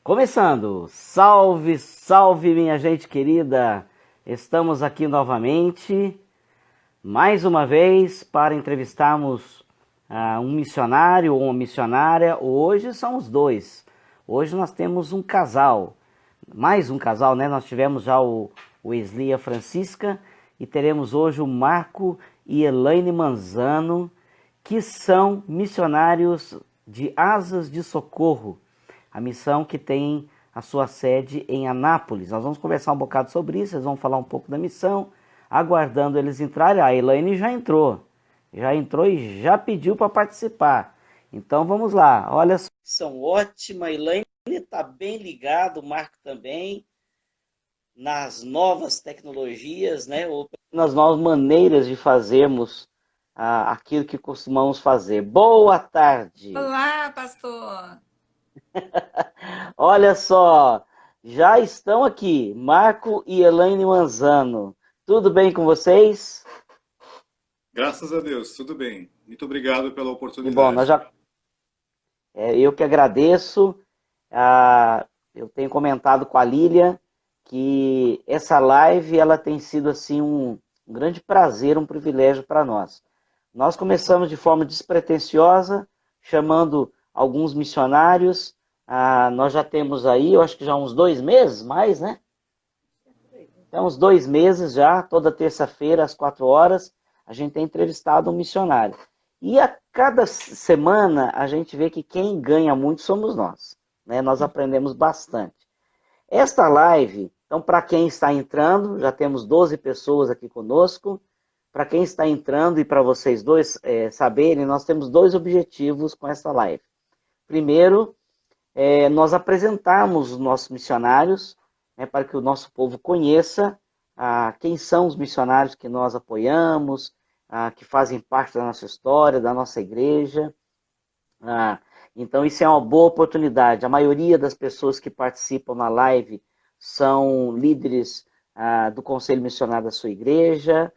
Começando, salve, salve minha gente querida, estamos aqui novamente, mais uma vez para entrevistarmos um missionário ou uma missionária. Hoje são os dois, hoje nós temos um casal, mais um casal, né? Nós tivemos já o Wesley e a Francisca e teremos hoje o Marco e Elaine Manzano, que são missionários de Asas de Socorro, a missão que tem a sua sede em Anápolis. Nós vamos conversar um bocado sobre isso, eles vão falar um pouco da missão, aguardando eles entrarem. A Elaine já entrou e já pediu para participar. Então vamos lá, olha só. São ótima, a Elaine está bem ligado, o Marco também, nas novas tecnologias, né? Ou nas novas maneiras de fazermos aquilo que costumamos fazer. Boa tarde! Olá, pastor. Olha só, já estão aqui, Marco e Elaine Manzano. Tudo bem com vocês? Graças a Deus, tudo bem. Muito obrigado pela E bom, oportunidade. eu que agradeço. Eu tenho comentado com a Lília que essa live ela tem sido assim um grande prazer, um privilégio para nós. Nós começamos de forma despretensiosa, chamando alguns missionários. Nós já temos aí, eu acho que já uns 2 meses, mais, né? Então, uns 2 meses já, toda terça-feira, às 4 horas, a gente tem entrevistado um missionário. E a cada semana, a gente vê que quem ganha muito somos nós, né? Nós aprendemos bastante. Esta live, então, para quem está entrando, já temos 12 pessoas aqui conosco. Para quem está entrando e para vocês dois saberem, nós temos dois objetivos com esta live. Primeiro, nós apresentarmos os nossos missionários, né, para que o nosso povo conheça quem são os missionários que nós apoiamos, que fazem parte da nossa história, da nossa igreja. Então, isso é uma boa oportunidade. A maioria das pessoas que participam na live são líderes do Conselho Missionário da sua igreja,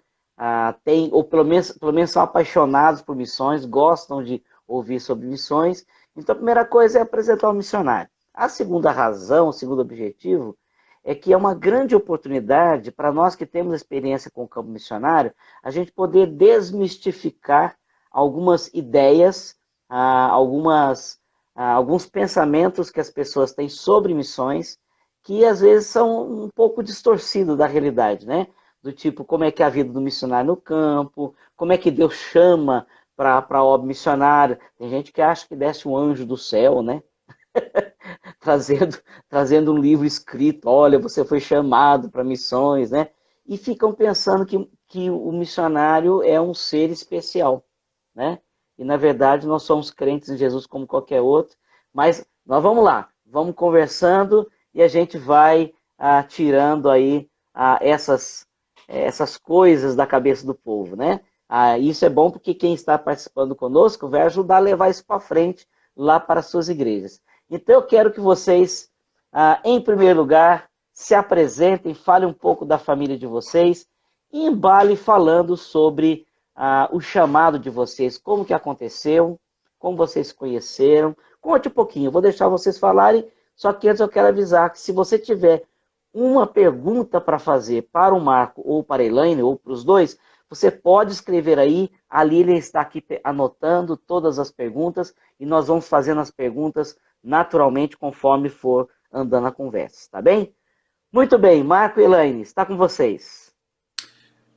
ou pelo menos são apaixonados por missões, gostam de ouvir sobre missões. Então, a primeira coisa é apresentar o missionário. A segunda razão, o segundo objetivo, é que é uma grande oportunidade para nós que temos experiência com o campo missionário, a gente poder desmistificar algumas ideias, alguns pensamentos que as pessoas têm sobre missões, que às vezes são um pouco distorcidos da realidade, né? Do tipo, como é que é a vida do missionário no campo, como é que Deus chama para a obra missionária. Tem gente que acha que desce um anjo do céu, né? trazendo, trazendo um livro escrito, olha, você foi chamado para missões, né? E ficam pensando que o missionário é um ser especial, né? E na verdade nós somos crentes em Jesus como qualquer outro, mas nós vamos lá, vamos conversando e a gente vai tirando aí essas coisas da cabeça do povo, né? Isso é bom porque quem está participando conosco vai ajudar a levar isso para frente lá para as suas igrejas. Então eu quero que vocês, em primeiro lugar, se apresentem, falem um pouco da família de vocês e embalem falando sobre o chamado de vocês, como que aconteceu, como vocês se conheceram. Conte um pouquinho, vou deixar vocês falarem, só que antes eu quero avisar que se você tiver uma pergunta para fazer para o Marco ou para a Elaine, ou para os dois, você pode escrever aí, a Lília está aqui anotando todas as perguntas e nós vamos fazendo as perguntas naturalmente conforme for andando a conversa, tá bem? Muito bem, Marco e Elaine, está com vocês.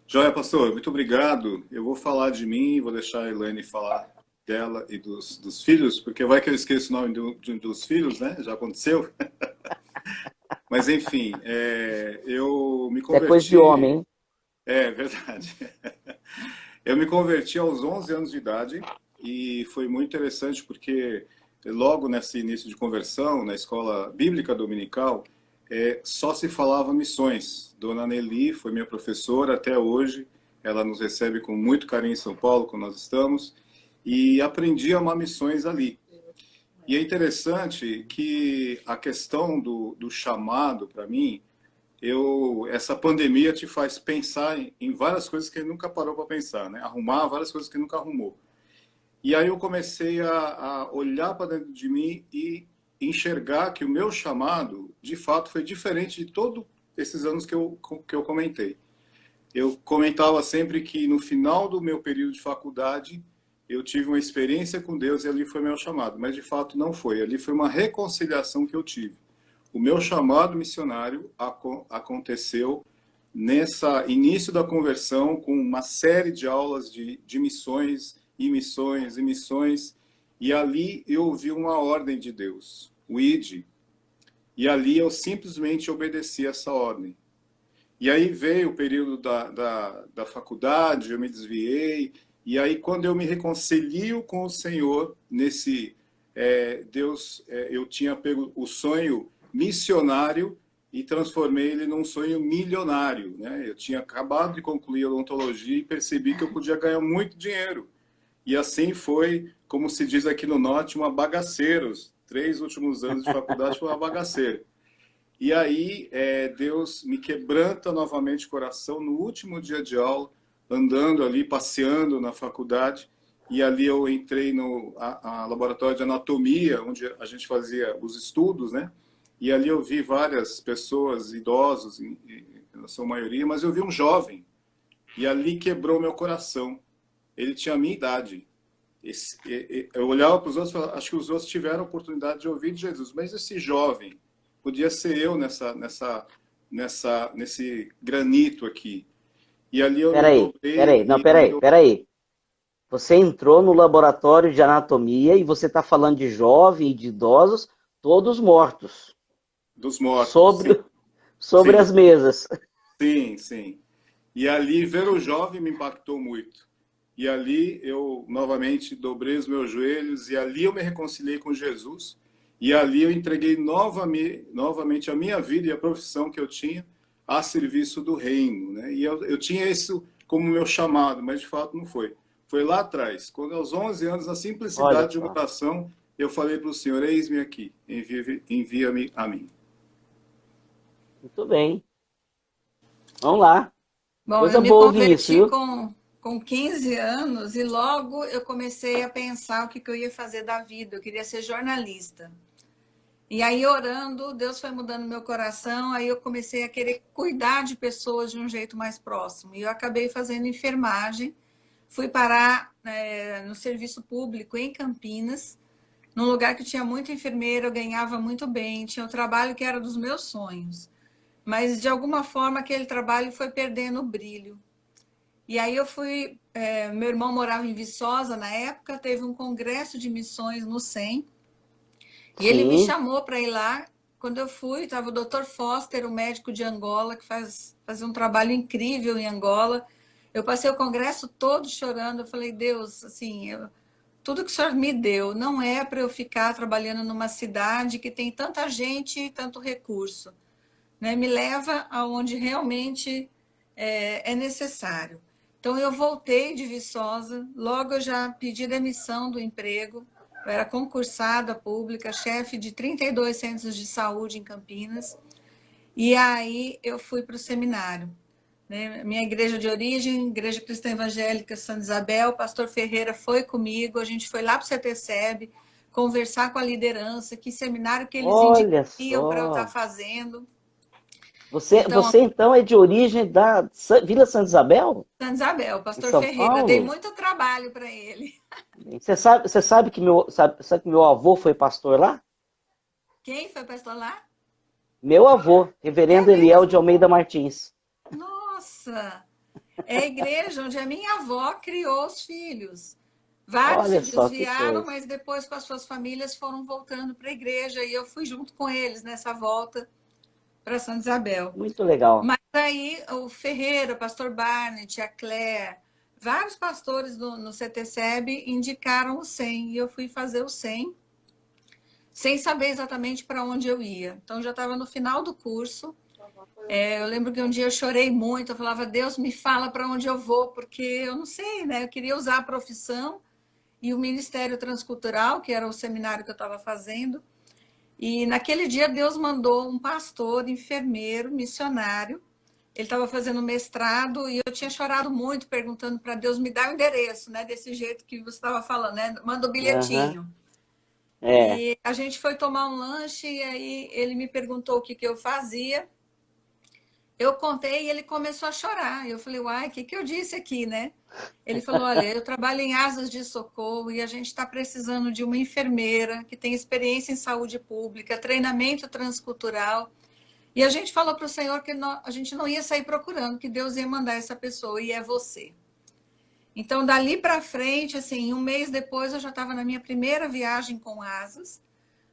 Joia, pastor, muito obrigado. Eu vou falar de mim, vou deixar a Elaine falar dela e dos filhos, porque vai que eu esqueço o nome dos filhos, né? Já aconteceu. Mas, enfim, eu me Isso é coisa de homem, converti... hein? É verdade. Eu me converti aos 11 anos de idade e foi muito interessante porque logo nesse início de conversão, na escola bíblica dominical, só se falava missões. Dona Nelly foi minha professora até hoje, ela nos recebe com muito carinho em São Paulo, quando nós estamos, e aprendi a amar missões ali. E é interessante que a questão do chamado, para mim, essa pandemia te faz pensar em várias coisas que nunca parou para pensar, né? Arrumar várias coisas que nunca arrumou. E aí eu comecei a olhar para dentro de mim e enxergar que o meu chamado, de fato, foi diferente de todos esses anos que eu comentei. Eu comentava sempre que no final do meu período de faculdade, eu tive uma experiência com Deus e ali foi meu chamado, mas de fato não foi. Ali foi uma reconciliação que eu tive. O meu chamado missionário aconteceu nessa início da conversão, com uma série de aulas de missões e missões e missões, e ali eu ouvi uma ordem de Deus, o ide, e ali eu simplesmente obedeci essa ordem. E aí veio o período da faculdade, eu me desviei, e aí quando eu me reconcilio com o Senhor, eu tinha pego o sonho missionário e transformei ele num sonho milionário, né? Eu tinha acabado de concluir a odontologia e percebi que eu podia ganhar muito dinheiro. E assim foi, como se diz aqui no Norte, uma bagaceira. Os 3 últimos anos de faculdade foi uma bagaceira. E aí Deus me quebranta novamente o coração no último dia de aula, andando ali, passeando na faculdade, e ali eu entrei no laboratório de anatomia, onde a gente fazia os estudos, né? E ali eu vi várias pessoas, idosos, na sua maioria, mas eu vi um jovem, e ali quebrou meu coração. Ele tinha a minha idade. Eu olhava para os outros e falava, acho que os outros tiveram a oportunidade de ouvir de Jesus, mas esse jovem podia ser eu nesse granito aqui. E ali eu me dobrei. Peraí. Você entrou no laboratório de anatomia e você está falando de jovem e de idosos, todos mortos. Dos mortos. Sobre as mesas. Sim, sim. E ali ver o jovem me impactou muito. E ali eu novamente dobrei os meus joelhos e ali eu me reconciliei com Jesus. E ali eu entreguei novamente a minha vida e a profissão que eu tinha a serviço do reino, né? E eu tinha isso como meu chamado, mas de fato não foi. Foi lá atrás, quando aos 11 anos, na simplicidade de uma oração, eu falei para o Senhor, eis-me aqui, envia-me a mim. Muito bem. Vamos lá. Bom, Coisa eu me boa ouvir isso, converti viu? com 15 anos e logo eu comecei a pensar o que eu ia fazer da vida. Eu queria ser jornalista. E aí, orando, Deus foi mudando meu coração, aí eu comecei a querer cuidar de pessoas de um jeito mais próximo. E eu acabei fazendo enfermagem, fui parar no serviço público em Campinas, num lugar que tinha muita enfermeira, eu ganhava muito bem, tinha um trabalho que era dos meus sonhos. Mas, de alguma forma, aquele trabalho foi perdendo o brilho. E aí eu fui... meu irmão morava em Viçosa na época, teve um congresso de missões no SEM, e ele me chamou para ir lá. Quando eu fui, estava o Dr. Foster, o médico de Angola, que fazia um trabalho incrível em Angola. Eu passei o congresso todo chorando. Eu falei, Deus, assim, tudo que o Senhor me deu não é para eu ficar trabalhando numa cidade que tem tanta gente e tanto recurso, né? Me leva aonde realmente é necessário. Então, eu voltei de Viçosa, logo eu já pedi demissão do emprego. Eu era concursada pública, chefe de 32 centros de saúde em Campinas. E aí eu fui para o seminário, né? Minha igreja de origem, Igreja Cristã Evangélica Santa Isabel, o pastor Ferreira foi comigo, a gente foi lá para o CTCEB, conversar com a liderança, que seminário que eles indicariam para eu estar fazendo. Você então é de origem da Vila Santa Isabel? Santa Isabel, pastor Ferreira. Paulo? Dei muito trabalho para ele. Você sabe que meu avô foi pastor lá? Quem foi pastor lá? Meu avô, reverendo Eliel de Almeida Martins. Nossa! É a igreja onde a minha avó criou os filhos. Vários se desviaram, mas depois com as suas famílias foram voltando para a igreja e eu fui junto com eles nessa volta para Santa Isabel. Muito legal. Mas aí o Ferreira, o pastor Barnett, a Claire, vários pastores no CTCEB indicaram o SEM e eu fui fazer o SEM sem saber exatamente para onde eu ia. Então, já estava no final do curso. Eu lembro que um dia eu chorei muito, eu falava, Deus, me fala para onde eu vou, porque eu não sei, né? Eu queria usar a profissão e o Ministério Transcultural, que era o seminário que eu estava fazendo. E naquele dia Deus mandou um pastor, enfermeiro, missionário. Ele estava fazendo mestrado e eu tinha chorado muito, perguntando para Deus me dar o endereço, né? Desse jeito que você estava falando, né? Manda o bilhetinho. É. E a gente foi tomar um lanche e aí ele me perguntou o que que eu fazia. Eu contei e ele começou a chorar. Eu falei, uai, o que que eu disse aqui, né? Ele falou, olha, eu trabalho em Asas de Socorro e a gente está precisando de uma enfermeira que tem experiência em saúde pública, treinamento transcultural. E a gente falou para o Senhor que a gente não ia sair procurando, que Deus ia mandar essa pessoa e é você. Então, dali para frente, assim, um mês depois, eu já estava na minha primeira viagem com Asas.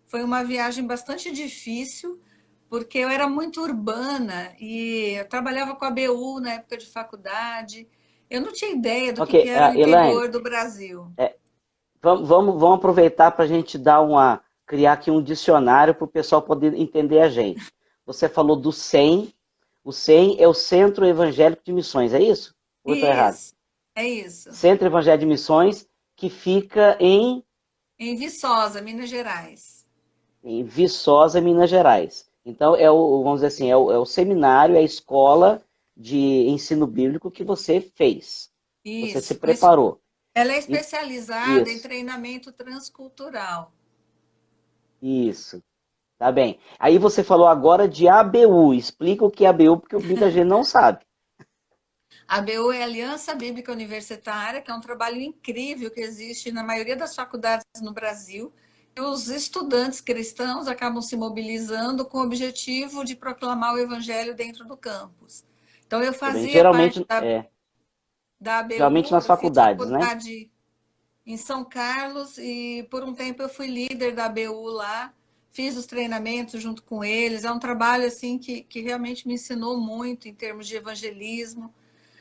Foi uma viagem bastante difícil, porque eu era muito urbana e eu trabalhava com a BU na época de faculdade. Eu não tinha ideia do Ok, que era o Elaine, interior do Brasil. vamos aproveitar para a gente criar aqui um dicionário para o pessoal poder entender a gente. Você falou do SEM. O SEM é o Centro Evangélico de Missões, é isso? Ou eu estou errado? Isso, é isso. Centro Evangélico de Missões, que fica Em Viçosa, Minas Gerais. em Viçosa, Minas Gerais. Então, vamos dizer assim, é o seminário, é a escola de ensino bíblico que você fez. Você se Isso. preparou. Ela é E- especializada em Isso, treinamento transcultural. isso. Tá bem. Aí você falou agora de ABU. Explica o que é ABU, porque muita gente não sabe. A ABU é a Aliança Bíblica Universitária, que é um trabalho incrível que existe na maioria das faculdades no Brasil. E os estudantes cristãos acabam se mobilizando com o objetivo de proclamar o evangelho dentro do campus. Então, eu Tá bem? fazia parte Geralmente, da geralmente ABU, nas eu fiz faculdades, né? faculdade em São Carlos e por um tempo eu fui líder da ABU lá, fiz os treinamentos junto com eles. É um trabalho assim que realmente me ensinou muito em termos de evangelismo,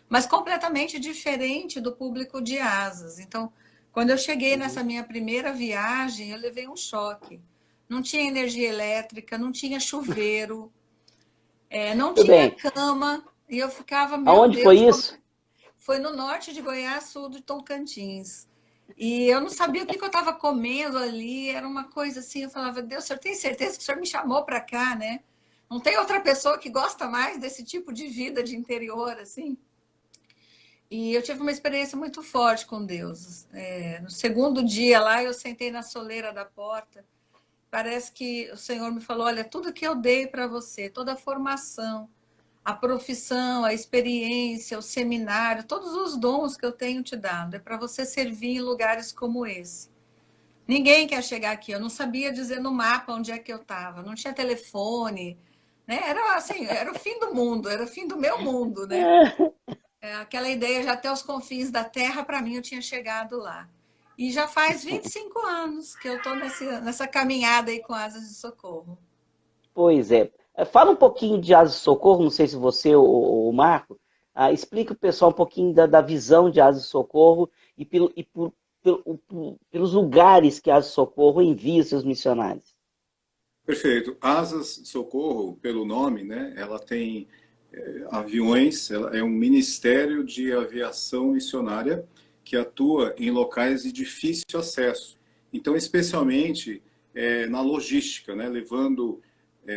mas completamente diferente do público de Asas. Então, quando eu cheguei Uhum. nessa minha primeira viagem, eu levei um choque. Não tinha energia elétrica, não tinha chuveiro, não Tudo tinha bem. cama, e eu ficava, meu Aonde foi Deus, isso? foi no norte de Goiás, sul de Tocantins. E eu não sabia o que eu estava comendo ali, era uma coisa assim, eu falava, Deus, o senhor tem certeza que o senhor me chamou para cá, né? Não tem outra pessoa que gosta mais desse tipo de vida de interior, assim? E eu tive uma experiência muito forte com Deus. No segundo dia lá, eu sentei na soleira da porta. Parece que o Senhor me falou: olha, tudo que eu dei para você, toda a formação, a profissão, a experiência, o seminário, todos os dons que eu tenho te dado, é para você servir em lugares como esse. Ninguém quer chegar aqui. Eu não sabia dizer no mapa onde é que eu estava, não tinha telefone, né? Era assim, era o fim do mundo, era o fim do meu mundo, né? Aquela ideia já até os confins da Terra, para mim, eu tinha chegado lá. E já faz 25 anos que eu estou nessa caminhada aí com Asas de Socorro. Pois é. Fala um pouquinho de Asas de Socorro, não sei se você ou o Marco, explica o pessoal um pouquinho da visão de Asas de Socorro pelos lugares que Asas de Socorro envia seus missionários. Perfeito. Asas de Socorro, pelo nome, né? Ela tem aviões, ela é um ministério de aviação missionária que atua em locais de difícil acesso. Então, especialmente na logística, né? Levando,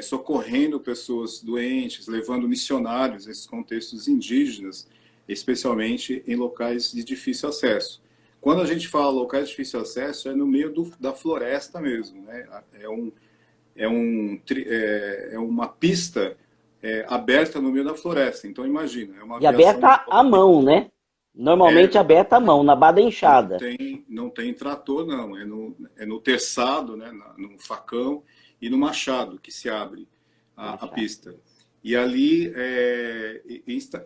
socorrendo pessoas doentes, levando missionários nesses contextos indígenas, especialmente em locais de difícil acesso. Quando a gente fala locais de difícil acesso, é no meio da floresta mesmo, né? É uma pista aberta no meio da floresta. Então, imagina, é uma E aviação aberta à mão, né? Normalmente aberta à mão, na bada enxada. não tem trator, não. É no terçado, né, no facão e no machado que se abre a pista. E ali,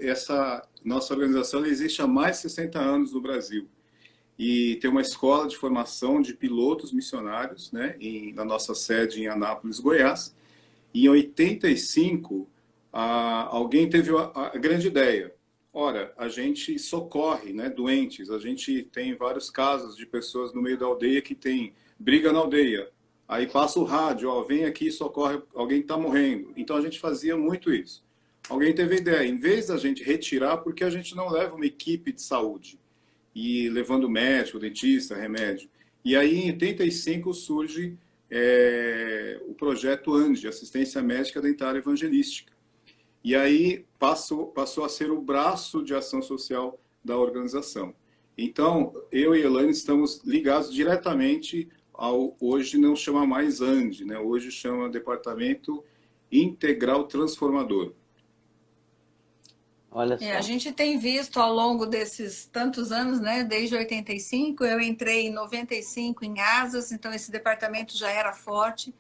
essa nossa organização existe há mais de 60 anos no Brasil. E tem uma escola de formação de pilotos missionários, né, na nossa sede em Anápolis, Goiás. E em 85, alguém teve a grande ideia. Ora, a gente socorre, né, doentes, a gente tem vários casos de pessoas no meio da aldeia que tem briga na aldeia. Aí passa o rádio, ó, vem aqui, socorre, alguém está morrendo. Então a gente fazia muito isso. Alguém teve a ideia, em vez da gente retirar, porque a gente não leva uma equipe de saúde, e levando médico, dentista, remédio. E aí em 85 surge o projeto ANDE, Assistência Médica Dentária Evangelística. E aí passou a ser o braço de ação social da organização. Então, eu e Elaine estamos ligados diretamente hoje não chama mais AND, né? Hoje chama Departamento Integral Transformador. Olha só. A gente tem visto ao longo desses tantos anos, né? Desde 85, eu entrei em 95 em Asas, então esse departamento já era forte.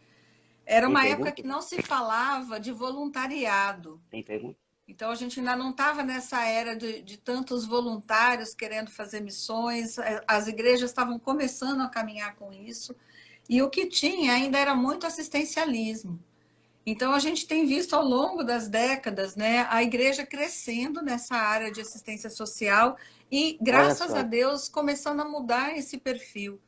Era Tem uma época pergunta? que não se falava de voluntariado. Tem pergunta? Então a gente ainda não estava nessa era de tantos voluntários querendo fazer missões, as igrejas estavam começando a caminhar com isso, e o que tinha ainda era muito assistencialismo. Então, a gente tem visto ao longo das décadas, né, a igreja crescendo nessa área de assistência social e, Olha graças a só. Deus, começando a mudar esse perfil,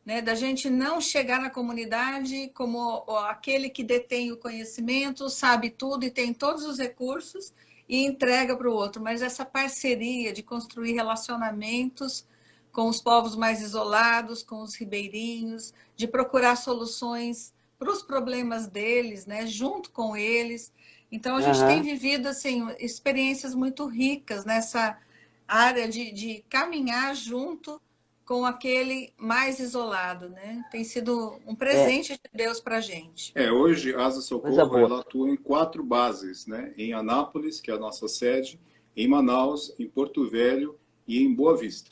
né, da gente não chegar na comunidade como aquele que detém o conhecimento, sabe tudo e tem todos os recursos e entrega para o outro, mas essa parceria de construir relacionamentos com os povos mais isolados, com os ribeirinhos, de procurar soluções para os problemas deles, né, junto com eles. Então, a gente tem Aham. vivido assim, experiências muito ricas nessa área de caminhar junto com aquele mais isolado. Né? Tem sido um É, presente de Deus para a gente. Hoje, a Asa coisa Socorro, boa. ela atua em 4 bases, né? Em Anápolis, que é a nossa sede, em Manaus, em Porto Velho e em Boa Vista.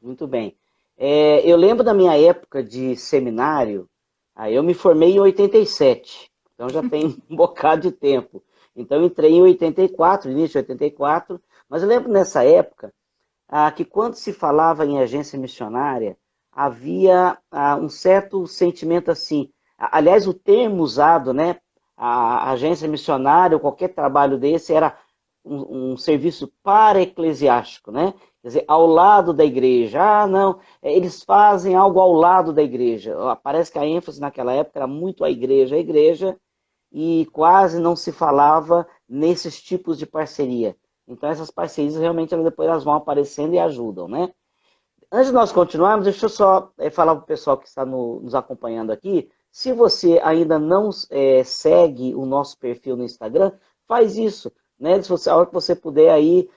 Muito bem. Eu lembro da minha época de seminário, aí eu me formei em 87, então já tem um bocado de tempo. Então eu entrei em 84, início de 84, mas eu lembro nessa época que quando se falava em agência missionária, havia um certo sentimento assim. Aliás, o termo usado, né, a agência missionária ou qualquer trabalho desse era um serviço para-eclesiástico, né? Quer dizer, ao lado da igreja. Ah, não, eles fazem algo ao lado da igreja. Parece que a ênfase naquela época era muito a igreja, e quase não se falava nesses tipos de parceria. Então, essas parcerias realmente depois elas vão aparecendo e ajudam, né? Antes de nós continuarmos, deixa eu só falar para o pessoal que está nos acompanhando aqui. Se você ainda não segue o nosso perfil no Instagram, faz isso. Né? Se você, a hora que você puder aí,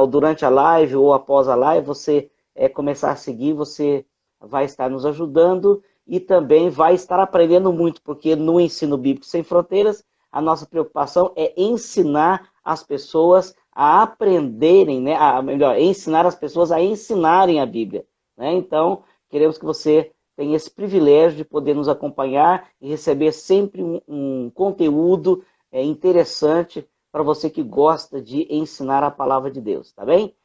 durante a live ou após a live, você começar a seguir, você vai estar nos ajudando e também vai estar aprendendo muito, porque no Ensino Bíblico Sem Fronteiras, a nossa preocupação é ensinar as pessoas a aprenderem, né? Melhor, ensinar as pessoas a ensinarem a Bíblia. Né? Então, queremos que você tenha esse privilégio de poder nos acompanhar e receber sempre um conteúdo interessante para você que gosta de ensinar a palavra de Deus, tá bem?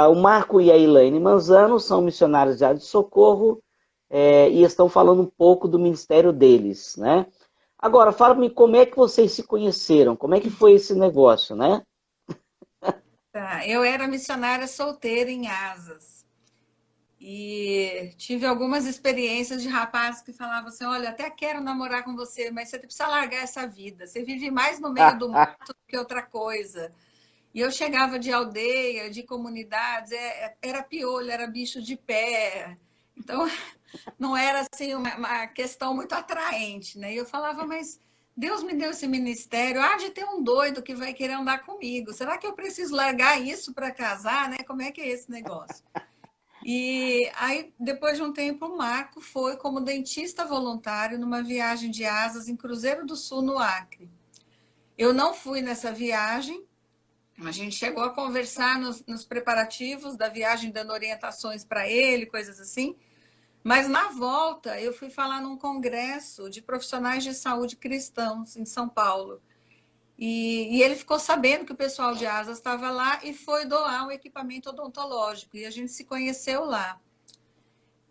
O Marco e a Elaine Manzano são missionários de área de socorro e estão falando um pouco do ministério deles, né? Agora, fala-me como é que vocês se conheceram, como é que foi esse negócio, né? Tá, eu era missionária solteira em Asas. E tive algumas experiências de rapazes que falavam assim, olha, até quero namorar com você, mas você precisa largar essa vida. Você vive mais no meio do mato do que outra coisa. E eu chegava de aldeia, de comunidades, era piolho, era bicho de pé. Então, não era assim uma questão muito atraente, né? E eu falava, mas Deus me deu esse ministério, há de ter um doido que vai querer andar comigo. Será que eu preciso largar isso para casar, né? Como é que é esse negócio? E aí, depois de um tempo, o Marco foi como dentista voluntário numa viagem de Asas em Cruzeiro do Sul, no Acre. Eu não fui nessa viagem, a gente chegou a conversar nos preparativos da viagem, dando orientações para ele, coisas assim. Mas na volta, eu fui falar num congresso de profissionais de saúde cristãos em São Paulo. E ele ficou sabendo que o pessoal de Asas estava lá e foi doar um equipamento odontológico. E a gente se conheceu lá.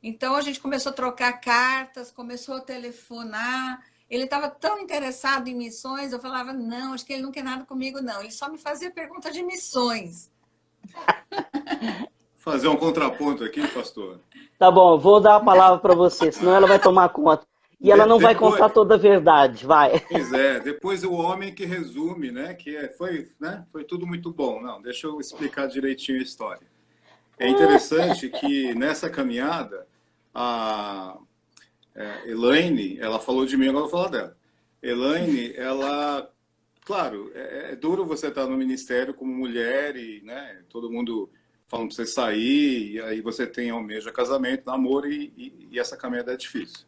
Então, a gente começou a trocar cartas, começou a telefonar. Ele estava tão interessado em missões, eu falava, não, acho que ele não quer nada comigo, não. Ele só me fazia pergunta de missões. Fazer um contraponto aqui, pastor. Tá bom, vou dar a palavra para você, senão ela vai tomar conta. E ela não vai contar toda a verdade, vai. Pois é, depois o homem que resume, né? Foi tudo muito bom. Não, deixa eu explicar direitinho a história. É interessante que nessa caminhada, a Elaine, ela falou de mim, agora eu vou falar dela. Elaine, ela, claro, é duro você estar no ministério como mulher e, né, todo mundo falando para você sair, e aí você tem almeja casamento, namoro, e essa caminhada é difícil.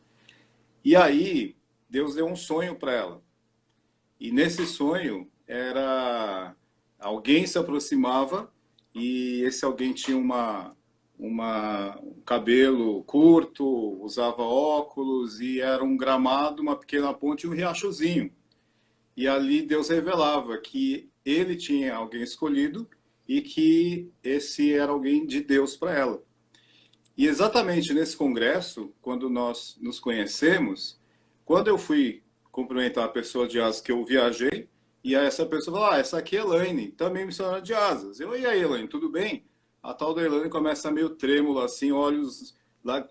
E aí, Deus deu um sonho para ela. E nesse sonho, alguém se aproximava, e esse alguém tinha um cabelo curto, usava óculos, e era um gramado, uma pequena ponte e um riachozinho. E ali Deus revelava que ele tinha alguém escolhido e que esse era alguém de Deus para ela. E exatamente nesse congresso, quando nós nos conhecemos, quando eu fui cumprimentar a pessoa de asas que eu viajei, e aí essa pessoa falou, essa aqui é Elaine, também missionária de asas. E aí, Elaine, tudo bem? A tal da Elaine começa meio trêmula, assim, olhos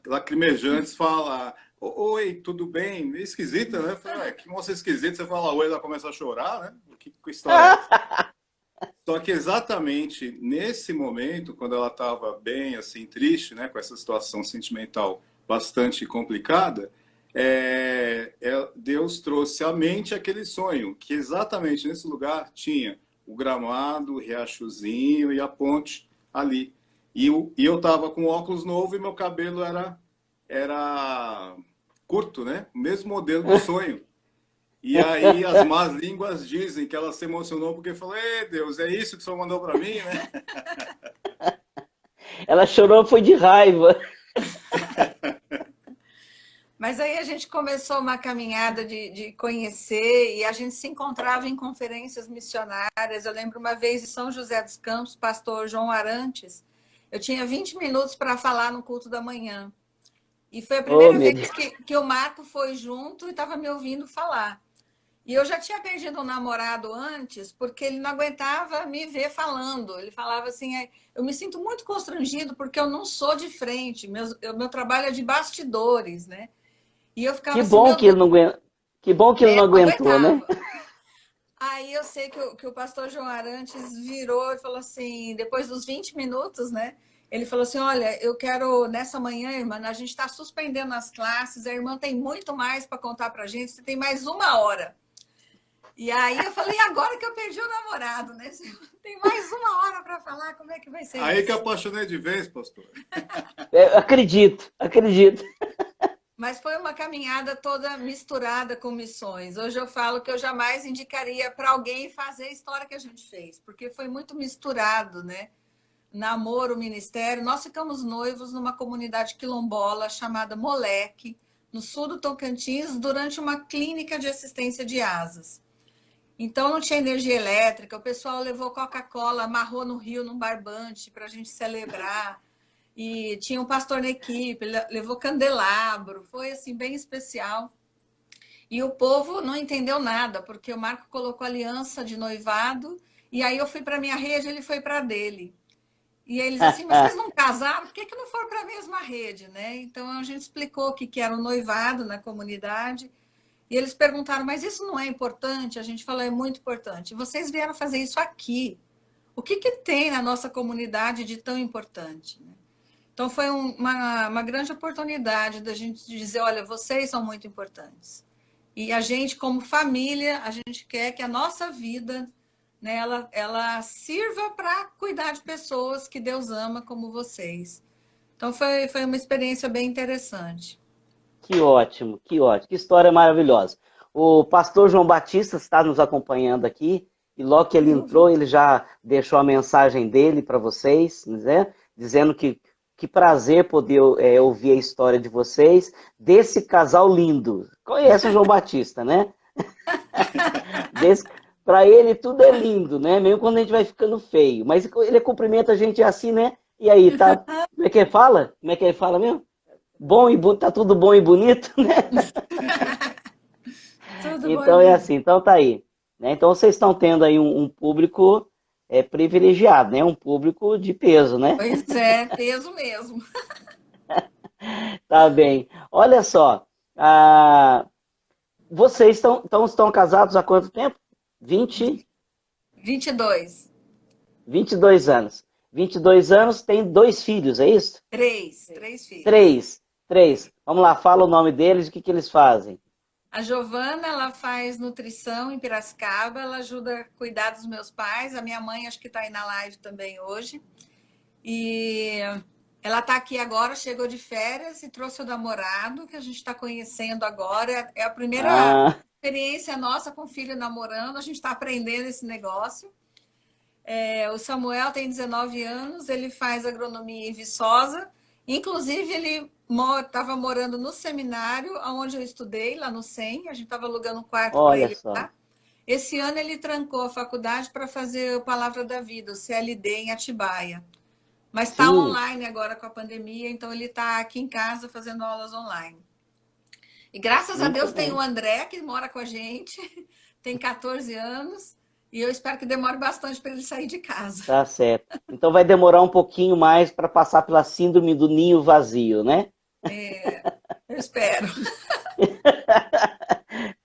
lacrimejantes, fala, oi, tudo bem? Meio esquisita, né? Eu falei, que moça esquisita, você fala oi, ela começa a chorar, né? Que história é essa? Só que exatamente nesse momento, quando ela estava bem, assim, triste, né, com essa situação sentimental bastante complicada, Deus trouxe à mente aquele sonho, que exatamente nesse lugar tinha o gramado, o riachozinho e a ponte ali. E eu estava com óculos novo e meu cabelo era curto, né? O mesmo modelo do sonho. E aí as más línguas dizem que ela se emocionou porque falou, ei, Deus, é isso que o Senhor mandou para mim, né? Ela chorou, foi de raiva. Mas aí a gente começou uma caminhada de conhecer e a gente se encontrava em conferências missionárias. Eu lembro uma vez em São José dos Campos, pastor João Arantes, eu tinha 20 minutos para falar no culto da manhã. E foi a primeira vez que o Marco foi junto e estava me ouvindo falar. E eu já tinha perdido um namorado antes, porque ele não aguentava me ver falando. Ele falava assim, eu me sinto muito constrangido porque eu não sou de frente, meu trabalho é de bastidores, né? E eu ficava Que assim, bom meu que ele Deus, não aguentou, que bom que ele não não aguentou, né? aguentava. Aí eu sei que o pastor João Arantes virou e falou assim, depois dos 20 minutos, né? Ele falou assim, olha, eu quero, nessa manhã, irmã, a gente está suspendendo as classes, a irmã tem muito mais para contar para a gente, você tem mais 1 hora. E aí eu falei, agora que eu perdi o namorado, né? Tem mais 1 hora para falar, como é que vai ser aí isso? que eu apaixonei de vez, pastor. Acredito, acredito. Mas foi uma caminhada toda misturada com missões. Hoje eu falo que eu jamais indicaria para alguém fazer a história que a gente fez, porque foi muito misturado, né? Namoro, ministério. Nós ficamos noivos numa comunidade quilombola chamada Moleque, no sul do Tocantins, durante uma clínica de assistência de asas. Então não tinha energia elétrica, o pessoal levou Coca-Cola, amarrou no rio, num barbante, para a gente celebrar. E tinha um pastor na equipe, levou candelabro, foi assim bem especial. E o povo não entendeu nada, porque o Marco colocou aliança de noivado, e aí eu fui para a minha rede, ele foi para a dele. E eles assim, mas vocês não casaram? Por que não foram para a mesma rede, né? Então a gente explicou o que era o noivado na comunidade. E eles perguntaram, mas isso não é importante? A gente falou, é muito importante. Vocês vieram fazer isso aqui. O que tem na nossa comunidade de tão importante? Então, foi uma grande oportunidade da gente dizer, olha, vocês são muito importantes. E a gente, como família, a gente quer que a nossa vida, né, ela sirva para cuidar de pessoas que Deus ama como vocês. Então, foi uma experiência bem interessante. Que ótimo, que história maravilhosa. O pastor João Batista está nos acompanhando aqui, e logo que ele entrou, ele já deixou a mensagem dele para vocês, né? Dizendo que prazer poder ouvir a história de vocês, desse casal lindo. Conhece o João Batista, né? Para ele tudo é lindo, né? Mesmo quando a gente vai ficando feio. Mas ele cumprimenta a gente assim, né? E aí, tá? Como é que ele fala? Como é que ele fala mesmo? Bom e tá tudo bom e bonito, né? Tudo bom, Então é assim, então tá aí. Né? Então vocês estão tendo aí um público privilegiado, né? Um público de peso, né? Pois é, peso mesmo. Tá bem. Olha só, vocês estão casados há quanto tempo? 22. 22 anos. 22 anos, tem 2 filhos, é isso? Três filhos. Três. Vamos lá, fala o nome deles e o que eles fazem. A Giovana, ela faz nutrição em Piracicaba, ela ajuda a cuidar dos meus pais. A minha mãe, acho que está aí na live também hoje. E ela está aqui agora, chegou de férias e trouxe o namorado, que a gente está conhecendo agora. É a primeira Ah, experiência nossa com filho namorando, a gente está aprendendo esse negócio. O Samuel tem 19 anos, ele faz agronomia em Viçosa. Inclusive, ele estava morando no seminário onde eu estudei, lá no SEM. A gente estava alugando um quarto para olha ele só. lá. Esse ano ele trancou a faculdade para fazer o Palavra da Vida, o CLD em Atibaia. Mas está Sim, online agora com a pandemia, então ele está aqui em casa fazendo aulas online. E graças a muito Deus tem o bem. André, que mora com a gente, tem 14 anos, e eu espero que demore bastante para ele sair de casa. Tá certo. Então vai demorar um pouquinho mais para passar pela síndrome do ninho vazio, né? Eu espero.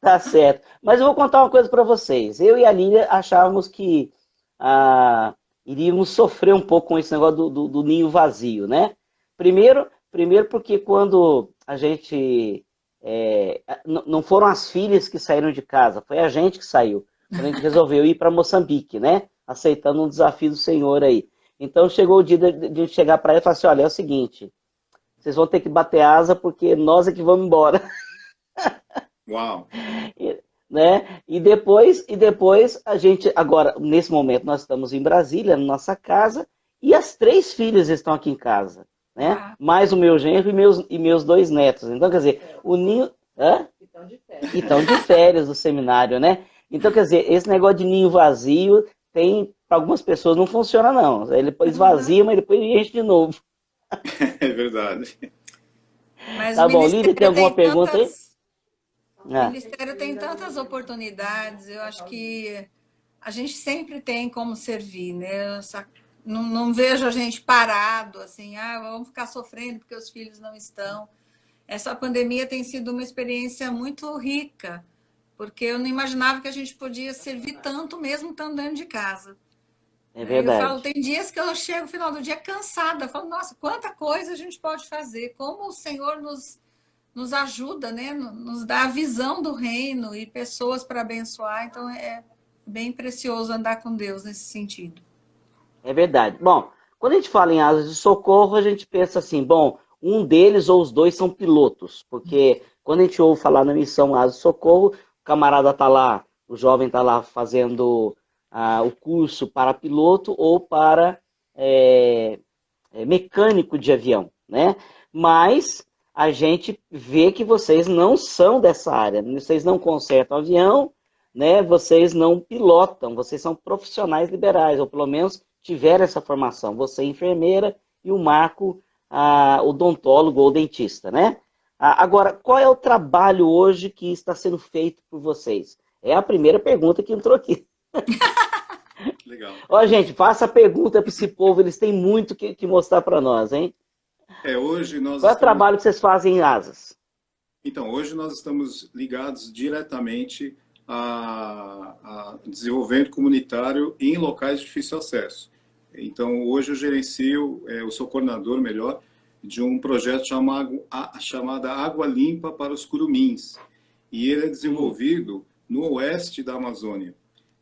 Tá certo. Mas eu vou contar uma coisa para vocês. Eu e a Lília achávamos que iríamos sofrer um pouco com esse negócio do ninho vazio, né? Primeiro porque quando a gente... não foram as filhas que saíram de casa, foi a gente que saiu. Quando a gente resolveu ir para Moçambique, né? Aceitando um desafio do Senhor aí. Então chegou o dia de chegar para ela e falar assim, olha, é o seguinte, vocês vão ter que bater asa porque nós é que vamos embora. Uau! Né? E depois a gente, agora, nesse momento, nós estamos em Brasília, na nossa casa, e as 3 filhas estão aqui em casa, né? Ah, Mais o meu genro e meus 2 netos. Então, quer dizer, o ninho. Hã? E estão de férias do seminário, né? Então, quer dizer, esse negócio de ninho vazio tem, para algumas pessoas, não funciona, não. Ele esvazia, mas depois enche de novo. É verdade. mas o Tá bom, Lília, tem Ministério alguma tem pergunta aí? o Ah, Ministério tem tantas oportunidades, eu acho que a gente sempre tem como servir, né? Não vejo a gente parado, assim, vamos ficar sofrendo porque os filhos não estão. Essa pandemia tem sido uma experiência muito rica, porque eu não imaginava que a gente podia servir tanto mesmo estando dentro de casa. é Eu falo, verdade. tem dias que eu chego no final do dia cansada, eu falo, nossa, quanta coisa a gente pode fazer, como o Senhor nos ajuda, né? Nos dá a visão do reino e pessoas para abençoar, então é bem precioso andar com Deus nesse sentido. É verdade. Bom, quando a gente fala em asas de socorro, a gente pensa assim, bom, um deles ou os dois são pilotos, porque quando a gente ouve falar na missão asas de socorro, o camarada está lá, o jovem está lá fazendo o curso para piloto ou para é, mecânico de avião, né? Mas a gente vê que vocês não são dessa área, vocês não consertam avião, né? Vocês não pilotam, vocês são profissionais liberais, ou pelo menos tiveram essa formação. Você é enfermeira e o Marco, odontólogo ou dentista, né? Agora, qual é o trabalho hoje que está sendo feito por vocês? É a primeira pergunta que entrou aqui. Legal. Ó, gente, faça a pergunta para esse povo, eles têm muito que mostrar para nós, hein? Hoje nós Qual é o estamos. trabalho que vocês fazem em asas? Então, hoje nós estamos ligados diretamente a desenvolvimento comunitário em locais de difícil acesso. Então, hoje eu gerencio, eu sou coordenador, melhor, de um projeto chamado Água Limpa para os Curumins. E ele é desenvolvido no oeste da Amazônia.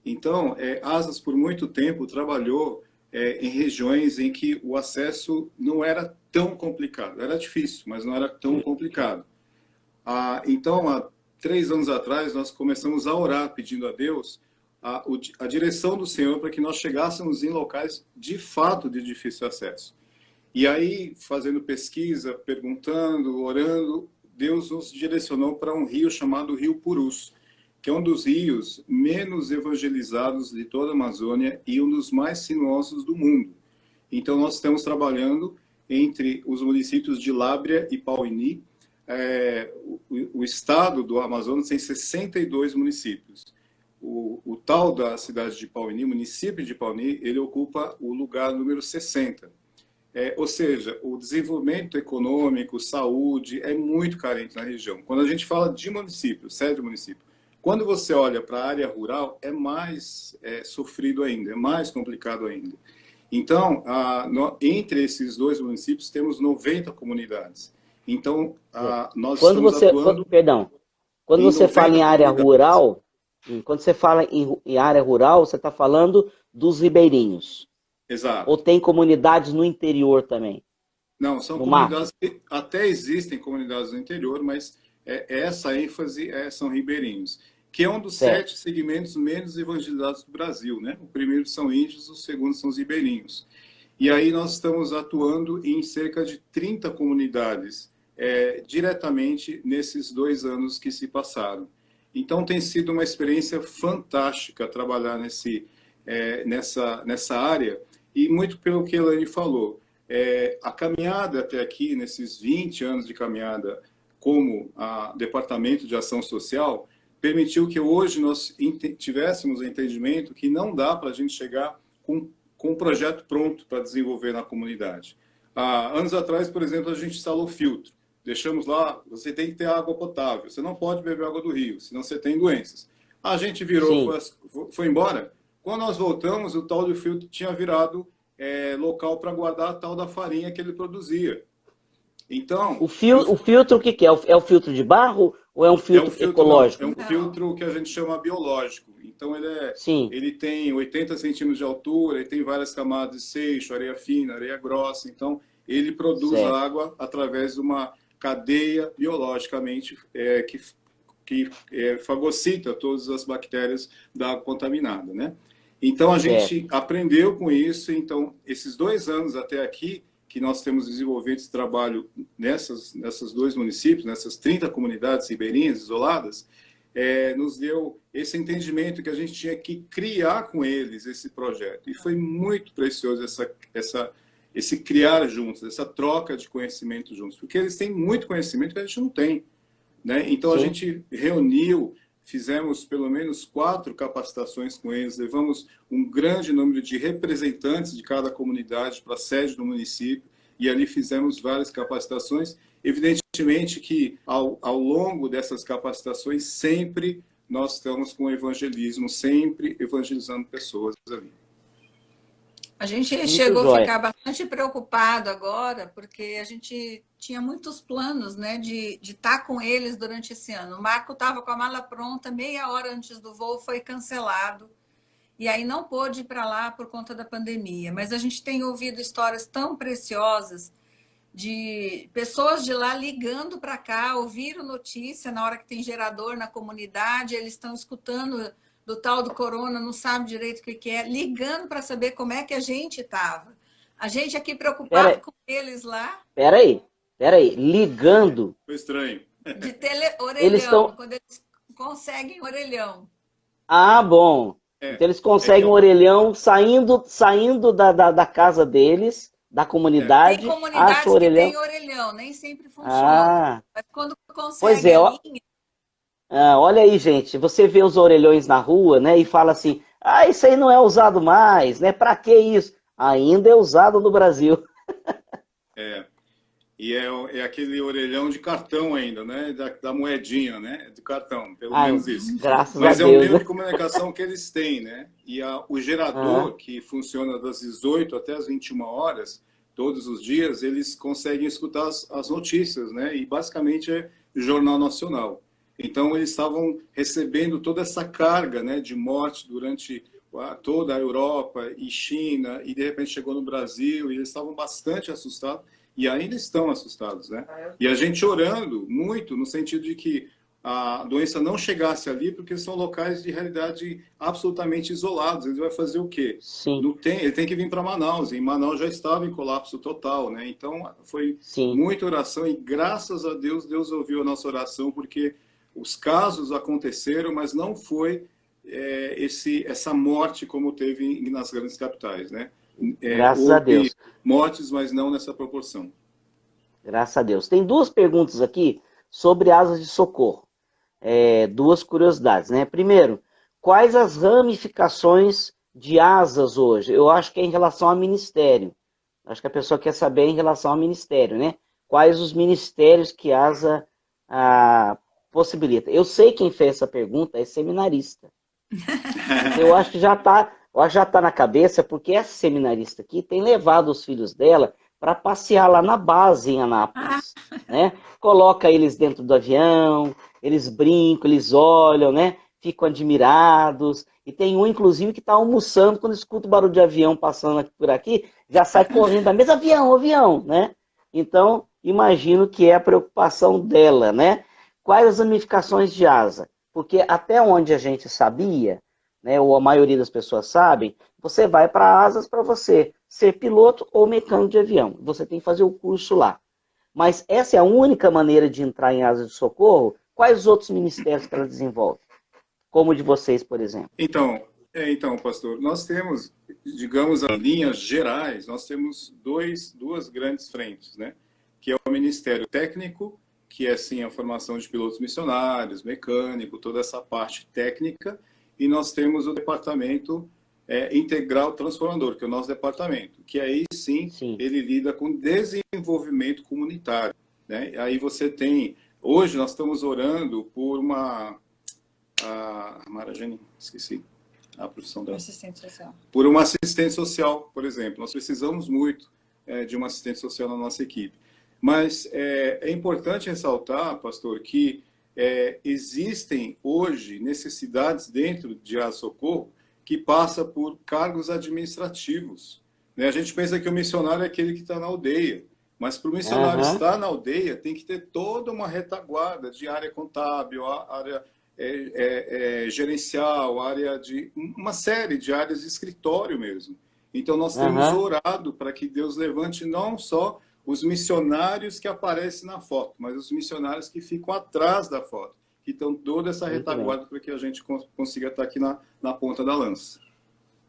Então, Asas, por muito tempo, trabalhou em regiões em que o acesso não era tão complicado. Era difícil, mas não era tão complicado. Então, há 3 anos atrás, nós começamos a orar, pedindo a Deus a direção do Senhor para que nós chegássemos em locais de fato de difícil acesso. E aí, fazendo pesquisa, perguntando, orando, Deus nos direcionou para um rio chamado Rio Purus, que é um dos rios menos evangelizados de toda a Amazônia e um dos mais sinuosos do mundo. Então, nós estamos trabalhando entre os municípios de Lábrea e Pauini. O estado do Amazonas tem 62 municípios. O tal da cidade de Pauini, município de Pauini, ele ocupa o lugar número 60. Ou seja, o desenvolvimento econômico, saúde, é muito carente na região. Quando a gente fala de município, sede do município, quando você olha para a área rural, é mais sofrido ainda, é mais complicado ainda. Então, entre esses 2 municípios, temos 90 comunidades. Então, nós estamos atuando Quando em você fala 90 em área comunidades. rural, quando você fala em área rural, você está falando dos ribeirinhos. Ou Exato. tem comunidades no interior também? Não, são No mato? comunidades que até existem comunidades no interior, mas essa ênfase são ribeirinhos, que é um dos Certo. 7 segmentos menos evangelizados do Brasil, né? O primeiro são índios, o segundo são os ribeirinhos. E aí nós estamos atuando em cerca de 30 comunidades diretamente nesses 2 anos que se passaram. Então tem sido uma experiência fantástica trabalhar nessa área, e muito pelo que a Elaine falou. A caminhada até aqui, nesses 20 anos de caminhada como Departamento de Ação Social, permitiu que hoje nós tivéssemos o entendimento que não dá para a gente chegar com um projeto pronto para desenvolver na comunidade. Há anos atrás, por exemplo, a gente instalou filtro. Deixamos lá, você tem que ter água potável, você não pode beber água do rio, senão você tem doenças. A gente virou, Sim. foi embora. Quando nós voltamos, o tal do filtro tinha virado local para guardar a tal da farinha que ele produzia. Então, O filtro, o que é? É o filtro de barro ou é um filtro não, ecológico? é um filtro que a gente chama biológico. Então, Sim, ele tem 80 centímetros de altura, ele tem várias camadas de seixo, areia fina, areia grossa. Então, ele produz certo. água através de uma cadeia biologicamente que fagocita todas as bactérias da água contaminada, né? Então, a Certo. gente aprendeu com isso. Então, esses 2 anos até aqui, que nós temos desenvolvido esse trabalho nessas 2 municípios, nessas 30 comunidades ribeirinhas isoladas, nos deu esse entendimento que a gente tinha que criar com eles esse projeto. E foi muito precioso esse criar juntos, essa troca de conhecimento juntos, porque eles têm muito conhecimento que a gente não tem, né? Então, a Sim. gente reuniu, fizemos pelo menos 4 capacitações com eles, levamos um grande número de representantes de cada comunidade para a sede do município, e ali fizemos várias capacitações. Evidentemente que, ao longo dessas capacitações, sempre nós estamos com o evangelismo, sempre evangelizando pessoas ali. A gente Muito chegou a jóia. ficar bastante preocupado agora, porque a gente tinha muitos planos, né, de estar com eles durante esse ano. O Marco estava com a mala pronta, meia hora antes do voo foi cancelado, e aí não pôde ir para lá por conta da pandemia. Mas a gente tem ouvido histórias tão preciosas de pessoas de lá ligando para cá, ouviram notícia na hora que tem gerador na comunidade, eles estão escutando do tal do corona, não sabe direito o que é, ligando para saber como é que a gente estava. A gente aqui preocupado com eles lá. Peraí. Ligando. Foi estranho. De Eles orelhão, estão. quando eles conseguem orelhão. Ah, bom. Então eles conseguem um orelhão saindo da casa deles, da Tem comunidade, acha o comunidades que orelhão. têm orelhão, nem sempre funciona. Ah, Mas quando pois consegue é, a ó. linha, Olha aí, gente, você vê os orelhões na rua, né, e fala assim, isso aí não é usado mais, né, pra que isso? Ainda é usado no Brasil. E é aquele orelhão de cartão ainda, né? Da moedinha, né? Do cartão, pelo Ai, menos isso. graças a Mas é um Deus, meio né? de comunicação que eles têm, né? E o Ah, gerador, que funciona das 18 até as 21 horas, todos os dias, eles conseguem escutar as notícias, né? E basicamente é Jornal Nacional. Então, eles estavam recebendo toda essa carga, né, de morte durante toda a Europa e China, e de repente chegou no Brasil, e eles estavam bastante assustados, e ainda estão assustados, né? E a gente orando muito no sentido de que a doença não chegasse ali, porque são locais de realidade absolutamente isolados. Ele vai fazer o quê? sim, Ele tem que vir para Manaus. E Manaus já estava em colapso total, né? Então foi sim. muita oração, e graças a Deus, Deus ouviu a nossa oração, porque os casos aconteceram, mas não foi essa morte como teve nas grandes capitais, né? Graças a Houve Deus. mortes, mas não nessa proporção. Graças a Deus. Tem duas perguntas aqui sobre asas de socorro. Duas curiosidades, né? Primeiro, quais as ramificações de asas hoje? Eu acho que é em relação ao ministério. Acho que a pessoa quer saber em relação ao ministério, né? Quais os ministérios que a asa possibilita? Eu sei quem fez essa pergunta é seminarista. Eu acho que já tá na cabeça, porque essa seminarista aqui tem levado os filhos dela para passear lá na base em Anápolis, né? Coloca eles dentro do avião, eles brincam, eles olham, né? ficam admirados. E tem um, inclusive, que está almoçando, quando escuta o barulho de avião passando por aqui, já sai correndo da mesa, avião, avião, né? Então, imagino que é a preocupação dela, né? Quais as ramificações de asa? Porque até onde a gente sabia, né, ou a maioria das pessoas sabem, você vai para asas para você ser piloto ou mecânico de avião. Você tem que fazer o curso lá. Mas essa é a única maneira de entrar em asa de socorro? Quais outros ministérios que ela desenvolve? Como o de vocês, por exemplo. Então, pastor, nós temos, digamos, em linhas gerais, nós temos duas grandes frentes, né? Que é o Ministério Técnico, que é, sim, a formação de pilotos missionários, mecânico, toda essa parte técnica, e nós temos o Departamento Integral Transformador, que é o nosso departamento, que aí, sim, ele lida com desenvolvimento comunitário, né? Aí você tem... Hoje nós estamos orando por uma... A Marajane, esqueci a profissão dela. Assistente social. Por uma assistente social, por exemplo. Nós precisamos muito de uma assistente social na nossa equipe. Mas é importante ressaltar, pastor, que existem hoje necessidades dentro de Asa Socorro que passa por cargos administrativos, né? A gente pensa que o missionário é aquele que está na aldeia, mas para o missionário estar na aldeia tem que ter toda uma retaguarda de área contábil, área gerencial, área de uma série de áreas de escritório mesmo. Então nós temos orado para que Deus levante não só os missionários que aparecem na foto, mas os missionários que ficam atrás da foto, que estão toda essa retaguarda para que a gente consiga estar aqui na ponta da lança.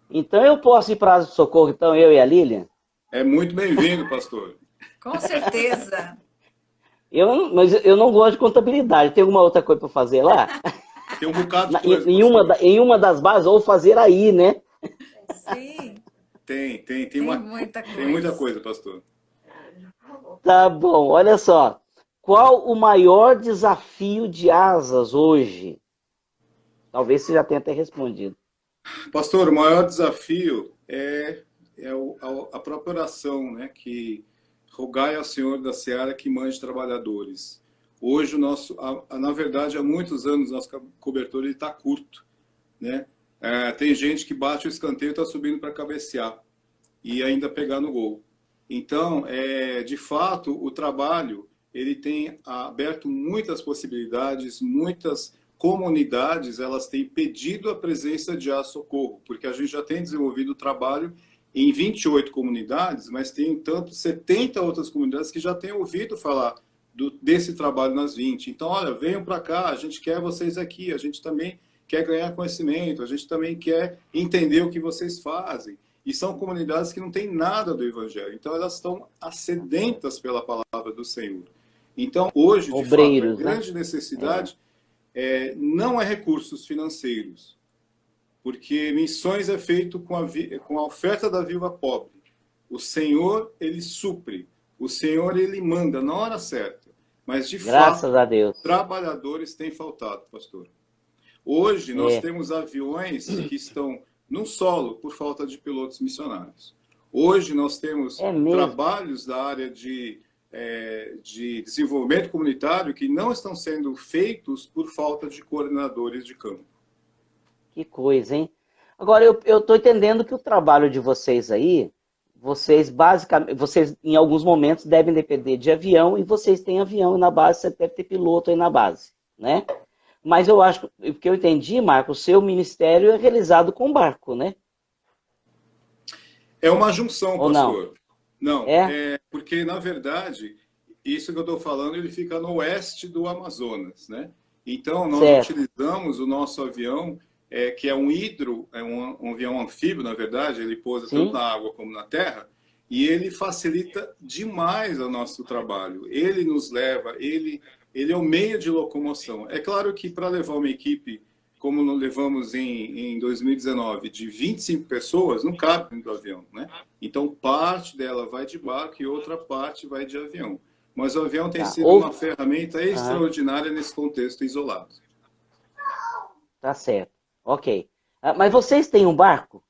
Então eu posso ir para a Asa de Socorro, então, eu e a Lilian? É muito bem-vindo, pastor. Com certeza. Mas eu não gosto de contabilidade. Tem alguma outra coisa para fazer lá? Tem um bocado de coisa. Em uma das bases, ou fazer aí, né? Sim. Tem muita coisa. Tem muita coisa, pastor. Tá bom, olha só. Qual o maior desafio de asas hoje? Talvez você já tenha até respondido. Pastor, o maior desafio é a própria oração, né? Que rogai ao Senhor da Seara que mande trabalhadores. Hoje, na verdade, há muitos anos, nosso cobertor está curto, né? Tem gente que bate o escanteio e está subindo para cabecear e ainda pegar no gol. Então, de fato, o trabalho ele tem aberto muitas possibilidades, muitas comunidades elas têm pedido a presença de Asa Socorro, porque a gente já tem desenvolvido o trabalho em 28 comunidades, mas tem tanto 70 outras comunidades que já têm ouvido falar desse trabalho nas 20. Então, olha, venham para cá, a gente quer vocês aqui, a gente também quer ganhar conhecimento, a gente também quer entender o que vocês fazem. E são comunidades que não têm nada do Evangelho. Então, elas estão sedentas pela palavra do Senhor. Então, hoje, de fato, a grande necessidade não é recursos financeiros, porque missões é feito com a oferta da viúva pobre. O Senhor, ele supre. O Senhor, ele manda na hora certa. Mas, de Graças fato, a Deus, trabalhadores têm faltado, pastor. Hoje, nós temos aviões que estão no solo por falta de pilotos missionários. Hoje, nós temos trabalhos da área de desenvolvimento comunitário que não estão sendo feitos por falta de coordenadores de campo. Que coisa, hein? Agora, eu estou entendendo que o trabalho de vocês aí, vocês em alguns momentos devem depender de avião, e vocês têm avião na base, você deve ter piloto aí na base, né? Mas eu acho, o que eu entendi, Marco, o seu ministério é realizado com barco, né? É uma junção, ou pastor. Não, é porque, na verdade, isso que eu estou falando, ele fica no oeste do Amazonas, né? Então, nós utilizamos o nosso avião, que é um um avião anfíbio, na verdade, ele pousa tanto na água como na terra, e ele facilita demais o nosso trabalho. Ele nos leva, ele é o meio de locomoção. É claro que para levar uma equipe, como nós levamos em 2019, de 25 pessoas, não cabe dentro do avião, né? Então, parte dela vai de barco e outra parte vai de avião. Mas o avião tem sido uma ferramenta extraordinária nesse contexto isolado. Tá certo. Ok. Mas vocês têm um barco?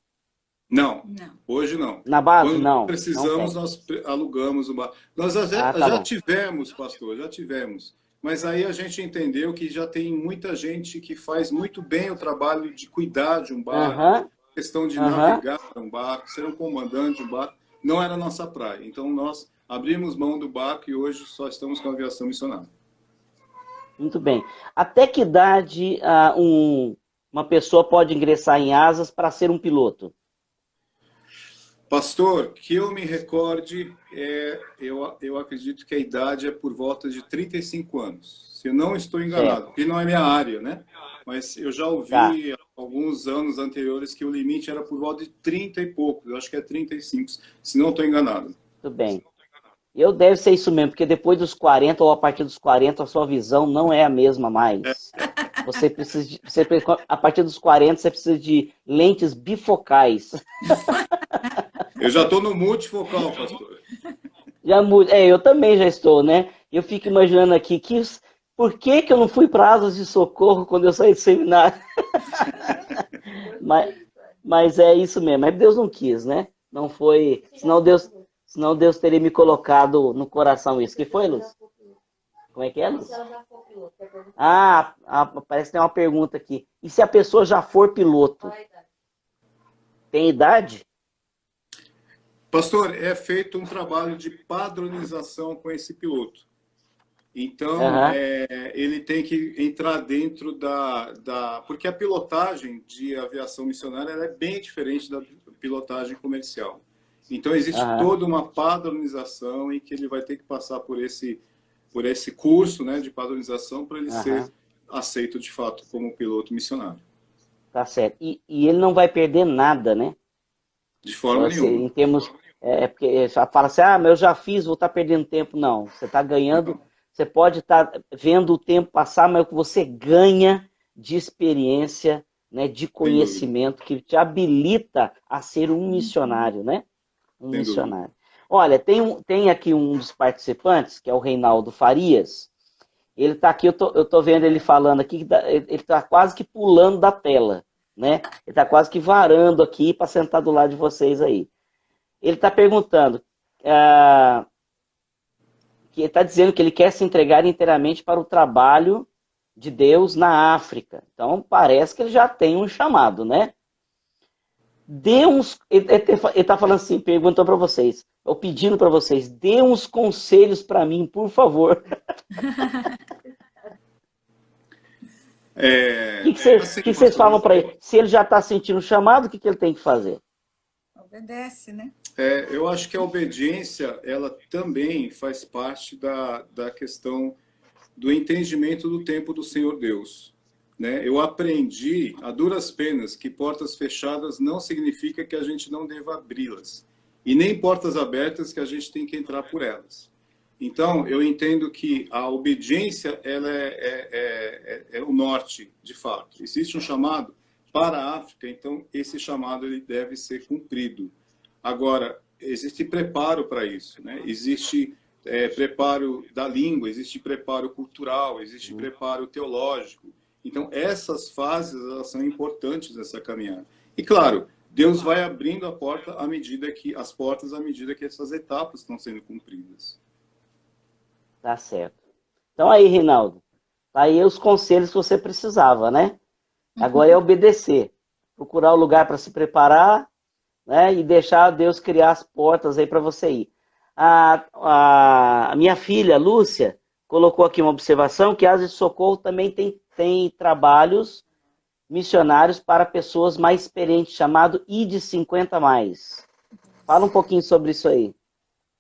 Não, hoje não. Na base, Quando não. precisamos, nós alugamos o barco. Nós já tivemos, pastor, já tivemos Mas aí a gente entendeu que já tem muita gente que faz muito bem o trabalho de cuidar de um barco, Aham, questão de aham. navegar um barco, ser um comandante de um barco, não era a nossa praia. Então nós abrimos mão do barco e hoje só estamos com a aviação missionária. Muito bem. Até que idade uma pessoa pode ingressar em asas para ser um piloto? Pastor, que eu me recorde, eu acredito que a idade é por volta de 35 anos. Se eu não estou Certo. enganado, porque não é minha área, né? Mas eu já Tá, ouvi alguns anos anteriores que o limite era por volta de 30 e poucos. Eu acho que é 35, se não estou enganado. tudo bem. Eu deve ser isso mesmo, porque depois dos 40 ou a partir dos 40 a sua visão não é a mesma mais. Você precisa a partir dos 40 você precisa de lentes bifocais. Eu já estou no multifocal, pastor. Eu também já estou, né? Eu fico imaginando aqui por que que eu não fui para asas de socorro quando eu saí do seminário? Mas, mas é isso mesmo. Mas Deus não quis, né? Não foi. Senão Deus teria me colocado no coração isso. Que foi, Luz? Como é que é, Luz? Parece que tem uma pergunta aqui. E se a pessoa já for piloto? Tem idade? Pastor, é feito um trabalho de padronização com esse piloto. Então, Aham, ele tem que entrar dentro porque a pilotagem de aviação missionária ela é bem diferente da pilotagem comercial. Então, existe aham, toda uma padronização em que ele vai ter que passar por esse curso, né, de padronização para ele ser aham. aceito, de fato, como piloto missionário. Tá certo. E ele não vai perder nada, né? De forma nenhuma. Em termos. Porque já fala assim, mas eu já fiz, vou estar perdendo tempo. Não, você está ganhando, você pode estar vendo o tempo passar, mas o que você ganha de experiência, né, de Sem dúvida. conhecimento, que te habilita a ser um missionário, né? Um Sem dúvida. missionário. Olha, tem aqui um dos participantes, que é o Reinaldo Farias. Ele está aqui, eu tô vendo ele falando aqui, ele está quase que pulando da tela, né? Ele está quase que varando aqui para sentar do lado de vocês aí. Ele está perguntando, que ele está dizendo que ele quer se entregar inteiramente para o trabalho de Deus na África. Então, parece que ele já tem um chamado, né? Ele está falando assim, perguntando para vocês, ou pedindo para vocês, dê uns conselhos para mim, por favor. O Assim, que vocês pastor, falam para ele? Se ele já está sentindo o chamado, o que ele tem que fazer? Obedece, né? eu acho que a obediência, ela também faz parte da questão do entendimento do tempo do Senhor Deus. Né? Eu aprendi, a duras penas, que portas fechadas não significa que a gente não deva abri-las. E nem portas abertas que a gente tem que entrar por elas. Então, eu entendo que a obediência ela é o norte, de fato. Existe um chamado para a África, então esse chamado ele deve ser cumprido. Agora, existe preparo para isso, né? Existe preparo da língua, existe preparo cultural, existe preparo teológico. Então, essas fases elas são importantes nessa caminhada. E, claro, Deus vai abrindo a porta as portas à medida que essas etapas estão sendo cumpridas. Tá certo. Então aí, Reinaldo, tá aí os conselhos que você precisava, né? Agora é obedecer, procurar o lugar para se preparar, né? E deixar Deus criar as portas aí para você ir. A minha filha, Lúcia, colocou aqui uma observação que a Asa de Socorro também tem trabalhos missionários para pessoas mais experientes, chamado ID 50 mais. Fala um pouquinho sobre isso aí.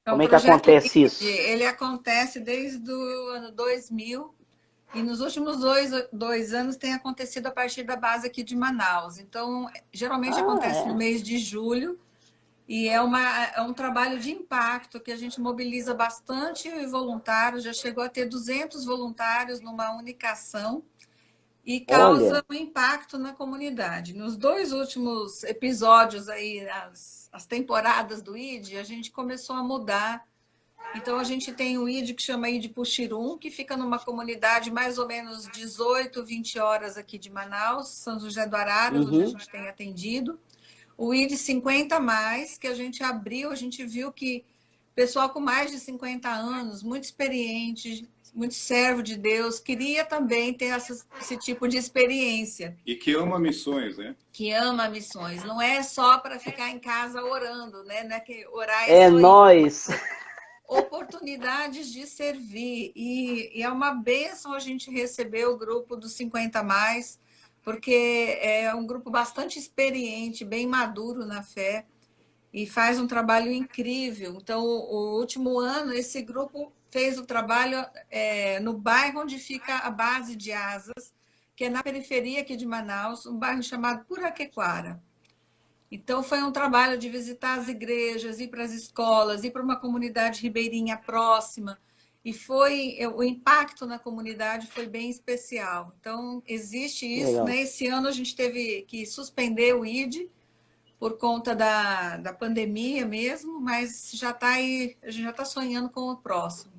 É um Como é que projeto acontece ID, isso? ele acontece desde o ano 2000 e nos últimos dois anos tem acontecido a partir da base aqui de Manaus. Então, geralmente acontece no mês de julho e é um trabalho de impacto que a gente mobiliza bastante voluntários, já chegou a ter 200 voluntários numa única ação e causa Olha, um impacto na comunidade. Nos dois últimos episódios aí, as temporadas do ID, a gente começou a mudar. Então, a gente tem o ID que chama ID Puxirum, que fica numa comunidade mais ou menos 18, 20 horas aqui de Manaus, São José do Araras, onde a gente tem atendido. O ID 50 mais, que a gente abriu, a gente viu que pessoal com mais de 50 anos, muito experiente, muito servo de Deus, queria também ter esse tipo de experiência. E que ama missões, né? Que ama missões. Não é só para ficar em casa orando, né? Não é que orar é É só isso. nós. Oportunidades de servir. E é uma bênção a gente receber o grupo dos 50 mais, porque é um grupo bastante experiente, bem maduro na fé, e faz um trabalho incrível. Então, o último ano, esse grupo fez o trabalho no bairro onde fica a base de Asas, que é na periferia aqui de Manaus, um bairro chamado Puraquequara. Então, foi um trabalho de visitar as igrejas, ir para as escolas, ir para uma comunidade ribeirinha próxima. E o impacto na comunidade foi bem especial. Então, existe isso, Legal. né? Esse ano a gente teve que suspender o ID por conta da pandemia mesmo, mas já está aí, a gente já está sonhando com o próximo.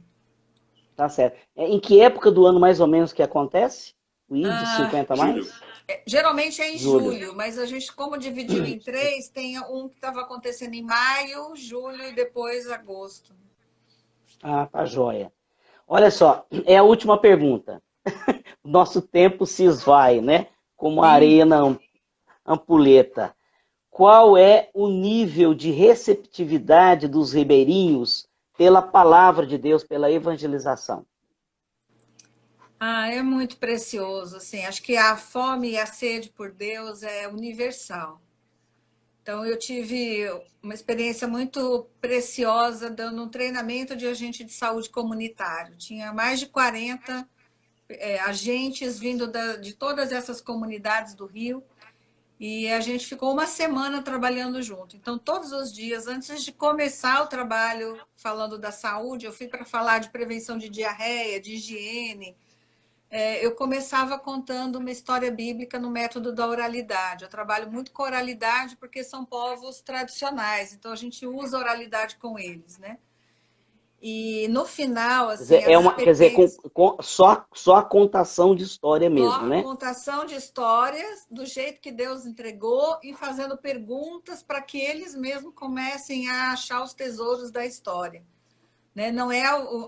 Tá certo. Em que época do ano mais ou menos que acontece? O ID Ah, 50 Júlio. mais? geralmente é em Julho. julho, mas a gente, como dividiu em três, tem um que estava acontecendo em maio, julho e depois agosto. Ah, tá joia. Olha só, é a última pergunta. Nosso tempo se esvai, né? Como a Sim. areia na ampulheta. Qual é o nível de receptividade dos ribeirinhos pela palavra de Deus, pela evangelização? Ah, é muito precioso, assim. Acho que a fome e a sede por Deus é universal. Então, eu tive uma experiência muito preciosa dando um treinamento de agente de saúde comunitário. Tinha mais de 40 agentes vindo de todas essas comunidades do Rio e a gente ficou uma semana trabalhando junto. Então, todos os dias, antes de começar o trabalho falando da saúde, eu fui para falar de prevenção de diarreia, de higiene. Eu começava contando uma história bíblica no método da oralidade. Eu trabalho muito com oralidade porque são povos tradicionais, então a gente usa oralidade com eles, né? E no final, assim, as Quer dizer, experiências, só a contação de história mesmo, só né? contação de histórias do jeito que Deus entregou e fazendo perguntas para que eles mesmos comecem a achar os tesouros da história. Né? Não é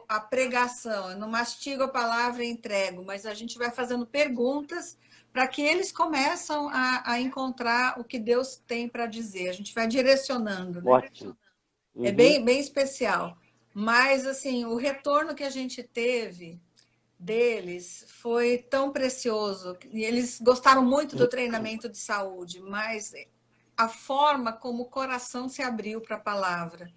a pregação, eu não mastigo a palavra e entrego, mas a gente vai fazendo perguntas para que eles começam a encontrar o que Deus tem para dizer. A gente vai direcionando, né? Ótimo. É Uhum. bem especial. Mas, assim, o retorno que a gente teve deles foi tão precioso. E eles gostaram muito do treinamento de saúde, mas a forma como o coração se abriu para a palavra.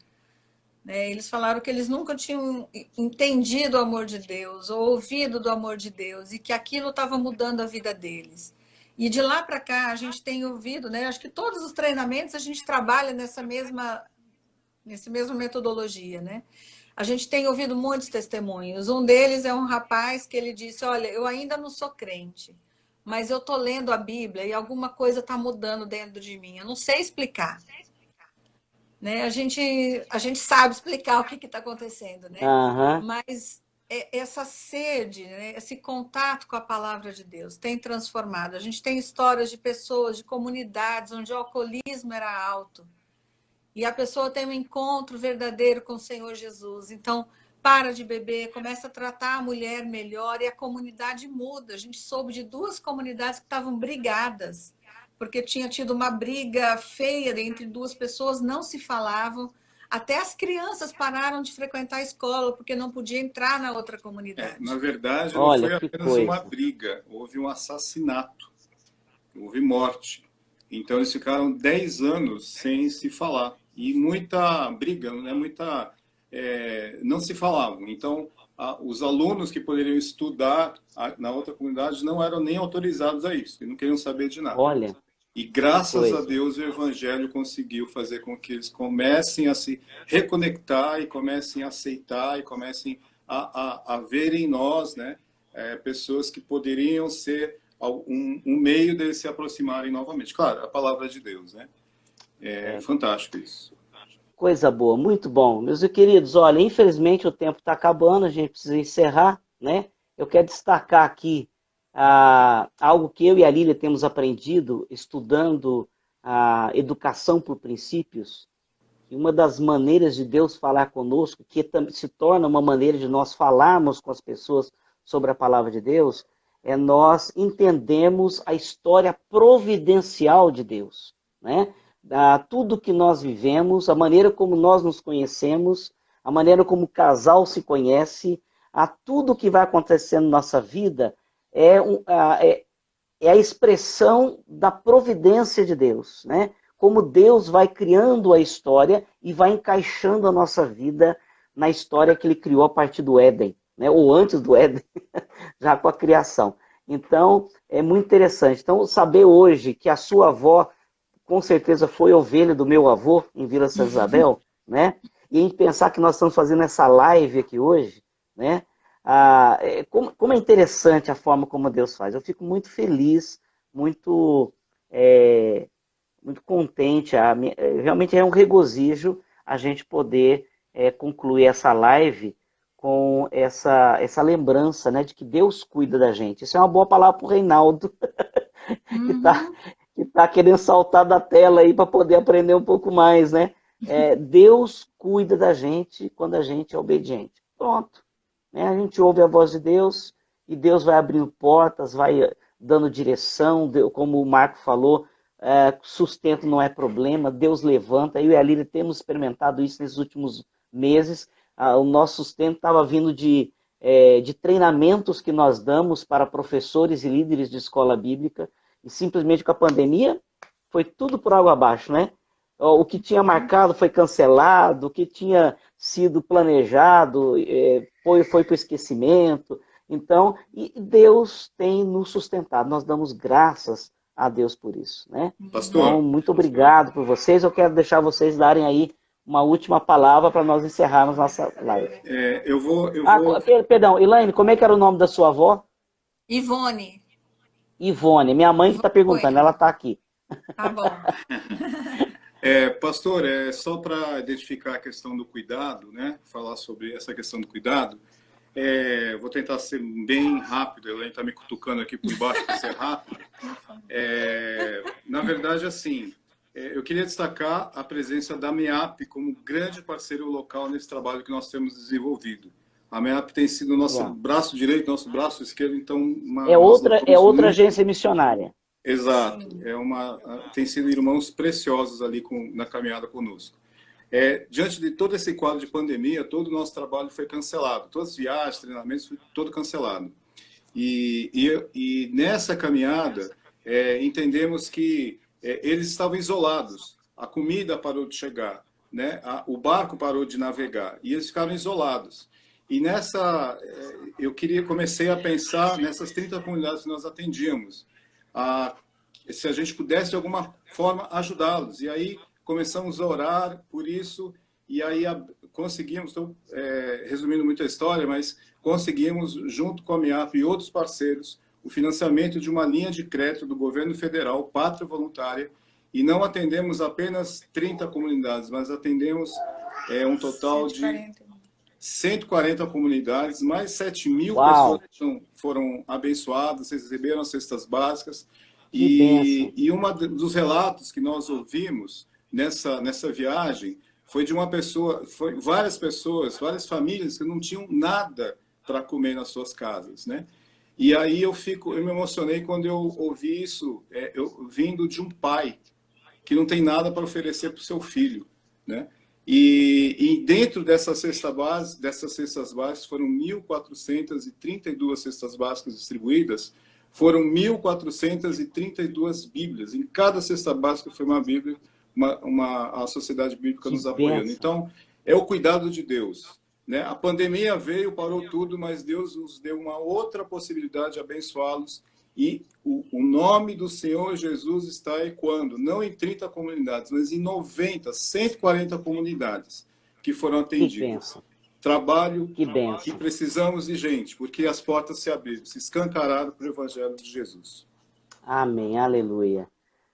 Eles falaram que eles nunca tinham entendido o amor de Deus, ou ouvido do amor de Deus, e que aquilo estava mudando a vida deles. E de lá para cá, a gente tem ouvido, né? Acho que todos os treinamentos a gente trabalha nessa mesma metodologia, né? A gente tem ouvido muitos testemunhos. Um deles é um rapaz que ele disse: Olha, eu ainda não sou crente, mas eu estou lendo a Bíblia e alguma coisa está mudando dentro de mim. Eu não sei explicar. Né? A gente sabe explicar o que está acontecendo, né? Aham. Mas essa sede, né? Esse contato com a palavra de Deus tem transformado. A gente tem histórias de pessoas, de comunidades onde o alcoolismo era alto e a pessoa tem um encontro verdadeiro com o Senhor Jesus. Então, para de beber, começa a tratar a mulher melhor e a comunidade muda. A gente soube de 2 comunidades que estavam brigadas porque tinha tido uma briga feia entre 2 pessoas, não se falavam. Até as crianças pararam de frequentar a escola porque não podia entrar na outra comunidade. Na verdade, não Olha foi que apenas uma coisa. briga, houve um assassinato, houve morte. Então, eles ficaram 10 anos sem se falar. E muita briga, né? Não se falavam. Então, os alunos que poderiam estudar na outra comunidade não eram nem autorizados a isso, e não queriam saber de nada. Olha E que graças a coisa. Deus o Evangelho conseguiu fazer com que eles comecem a se reconectar e comecem a aceitar e comecem a ver em nós, né, pessoas que poderiam ser um meio deles se aproximarem novamente. Claro, a palavra de Deus, né? É fantástico isso. Coisa boa, muito bom. Meus queridos, olha, infelizmente o tempo está acabando, a gente precisa encerrar, né? Eu quero destacar aqui algo que eu e a Lília temos aprendido estudando a educação por princípios, e uma das maneiras de Deus falar conosco, que se torna uma maneira de nós falarmos com as pessoas sobre a palavra de Deus, é nós entendemos a história providencial de Deus, né? Tudo que nós vivemos, a maneira como nós nos conhecemos, a maneira como o casal se conhece, a tudo que vai acontecendo na nossa vida é a expressão da providência de Deus, né? Como Deus vai criando a história e vai encaixando a nossa vida na história que Ele criou a partir do Éden, né? Ou antes do Éden, já com a criação. Então, é muito interessante. Então, saber hoje que a sua avó, com certeza, foi ovelha do meu avô, em Vila Santa Isabel, né? E a gente pensar que nós estamos fazendo essa live aqui hoje, né? Como é interessante a forma como Deus faz. Eu fico muito feliz, muito contente. Realmente é um regozijo a gente poder concluir essa live com essa lembrança, né, de que Deus cuida da gente. Isso é uma boa palavra para o Reinaldo, que tá querendo saltar da tela aí para poder aprender um pouco mais, né? Deus cuida da gente quando a gente é obediente. Pronto. Né? A gente ouve a voz de Deus e Deus vai abrindo portas, vai dando direção, como o Marco falou, sustento não é problema, Deus levanta. Eu e a Lília temos experimentado isso nesses últimos meses. O nosso sustento estava vindo de treinamentos que nós damos para professores e líderes de escola bíblica, e simplesmente com a pandemia foi tudo por água abaixo, né? O que tinha marcado foi cancelado, o que tinha sido planejado foi para o esquecimento. Então, e Deus tem nos sustentado. Nós damos graças a Deus por isso, né? Pastor. Então, muito obrigado por vocês. Eu quero deixar vocês darem aí uma última palavra para nós encerrarmos nossa live. Eu vou... Perdão, Elaine, como é que era o nome da sua avó? Ivone. Ivone. Minha mãe que está perguntando, ela está aqui. Tá bom. Pastor, só para identificar a questão do cuidado, né? Falar sobre essa questão do cuidado, vou tentar ser bem rápido. Ela está me cutucando aqui por baixo para ser rápido. Na verdade, assim, eu queria destacar a presença da MEAP como grande parceiro local nesse trabalho que nós temos desenvolvido. A MEAP tem sido o nosso braço direito, nosso braço esquerdo, então... outra agência missionária. Exato, tem sido irmãos preciosos ali na caminhada conosco. Diante de todo esse quadro de pandemia, todo o nosso trabalho foi cancelado, todas as viagens, treinamentos, foi todo cancelado. E nessa caminhada, entendemos que eles estavam isolados, a comida parou de chegar, né? O barco parou de navegar, e eles ficaram isolados. E comecei a pensar nessas 30 comunidades que nós atendíamos, se a gente pudesse de alguma forma ajudá-los. E aí começamos a orar por isso, e aí conseguimos, estou resumindo muito a história, mas conseguimos, junto com a MEAP e outros parceiros, o financiamento de uma linha de crédito do governo federal, Pátria Voluntária, e não atendemos apenas 30 comunidades, mas atendemos um total de 140 comunidades, mais 7.000 pessoas foram abençoadas, receberam as cestas básicas. E dos relatos que nós ouvimos nessa viagem foi de uma pessoa, várias pessoas, várias famílias que não tinham nada para comer nas suas casas, né? E aí eu me emocionei quando eu ouvi isso, vindo de um pai que não tem nada para oferecer para o seu filho, né? E dentro dessas cestas básicas foram 1.432 cestas básicas distribuídas, foram 1.432 Bíblias. Em cada cesta básica foi uma Bíblia, a Sociedade Bíblica nos apoiando. Então, é o cuidado de Deus, né? A pandemia veio, parou tudo, mas Deus nos deu uma outra possibilidade de abençoá-los. E o nome do Senhor Jesus está ecoando, não em 30 comunidades, mas em 140 comunidades que foram atendidas. Trabalho que precisamos de gente, porque as portas se abriram, se escancararam para o Evangelho de Jesus. Amém, aleluia.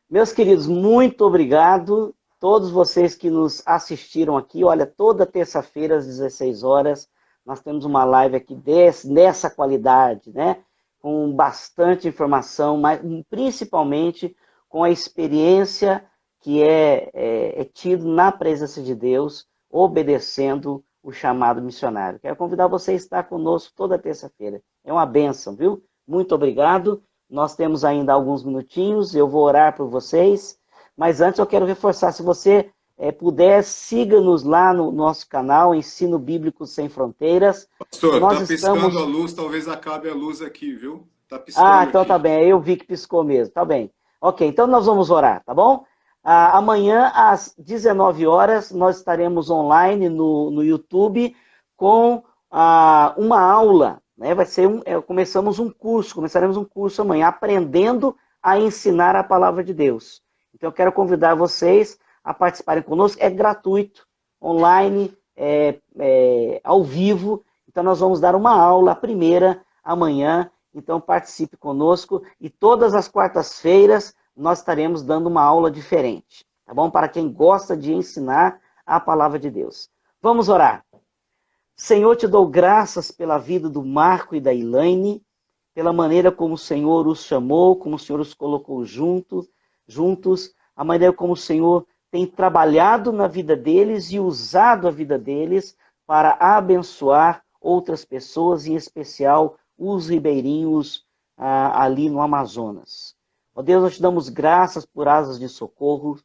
Meus queridos, muito obrigado. Todos vocês que nos assistiram aqui, olha, toda terça-feira às 16 horas, nós temos uma live aqui nessa qualidade, né? Com bastante informação, mas principalmente com a experiência que é tido na presença de Deus, obedecendo o chamado missionário. Quero convidar você a estar conosco toda terça-feira. É uma bênção, viu? Muito obrigado. Nós temos ainda alguns minutinhos, eu vou orar por vocês, mas antes eu quero reforçar, se você puder, siga-nos lá no nosso canal, Ensino Bíblico Sem Fronteiras. Pastor, Nós tá estamos... piscando a luz, talvez acabe a luz aqui, viu? Tá piscando então aqui. tá bem, eu vi que piscou mesmo, tá bem. Ok, então nós vamos orar, tá bom? Amanhã, às 19 horas, nós estaremos online no YouTube com uma aula, né? Vai ser começaremos um curso amanhã, aprendendo a ensinar a palavra de Deus. Então eu quero convidar vocês a participarem conosco, é gratuito, online, ao vivo. Então nós vamos dar uma aula, a primeira, amanhã. Então participe conosco e todas as quartas-feiras nós estaremos dando uma aula diferente, tá bom? Para quem gosta de ensinar a palavra de Deus. Vamos orar. Senhor, te dou graças pela vida do Marco e da Elaine, pela maneira como o Senhor os chamou, como o Senhor os colocou juntos, a maneira como o Senhor tem trabalhado na vida deles e usado a vida deles para abençoar outras pessoas, em especial os ribeirinhos ali no Amazonas. Ó Deus, nós te damos graças por Asas de Socorro,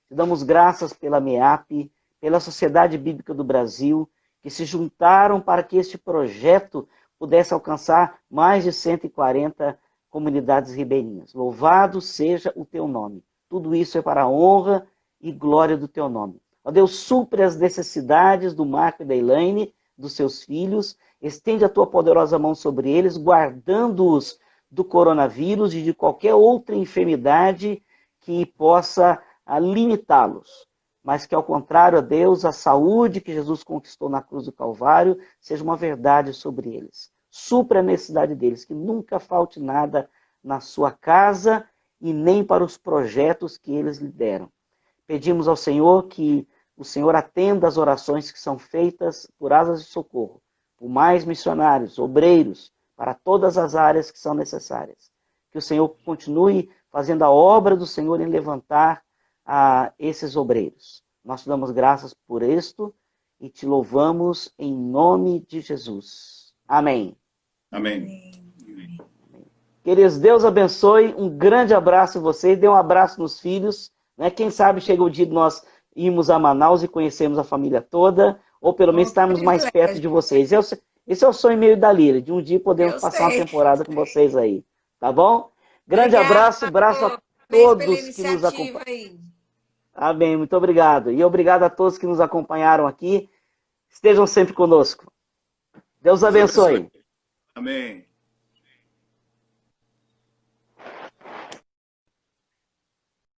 te damos graças pela MEAP, pela Sociedade Bíblica do Brasil, que se juntaram para que este projeto pudesse alcançar mais de 140 comunidades ribeirinhas. Louvado seja o teu nome. Tudo isso é para a honra e glória do teu nome. Ó Deus, supre as necessidades do Marco e da Elaine, dos seus filhos, estende a tua poderosa mão sobre eles, guardando-os do coronavírus e de qualquer outra enfermidade que possa limitá-los. Mas que, ao contrário, ó Deus, a saúde que Jesus conquistou na cruz do Calvário seja uma verdade sobre eles. Supra a necessidade deles, que nunca falte nada na sua casa e nem para os projetos que eles lhe deram. Pedimos ao Senhor que o Senhor atenda as orações que são feitas por Asas de Socorro, por mais missionários, obreiros, para todas as áreas que são necessárias. Que o Senhor continue fazendo a obra do Senhor em levantar esses obreiros. Nós te damos graças por isto e te louvamos em nome de Jesus. Amém. Amém. Queridos, Deus abençoe, um grande abraço a vocês, dê um abraço nos filhos, né? Quem sabe chega o dia de nós irmos a Manaus e conhecermos a família toda, ou pelo menos estarmos mais perto de vocês. Esse é o sonho meio da Lília, de um dia podermos passar uma temporada com vocês aí, tá bom? Grande abraço a todos que nos acompanham. Amém, muito obrigado. E obrigado a todos que nos acompanharam aqui. Estejam sempre conosco. Deus abençoe. Amém.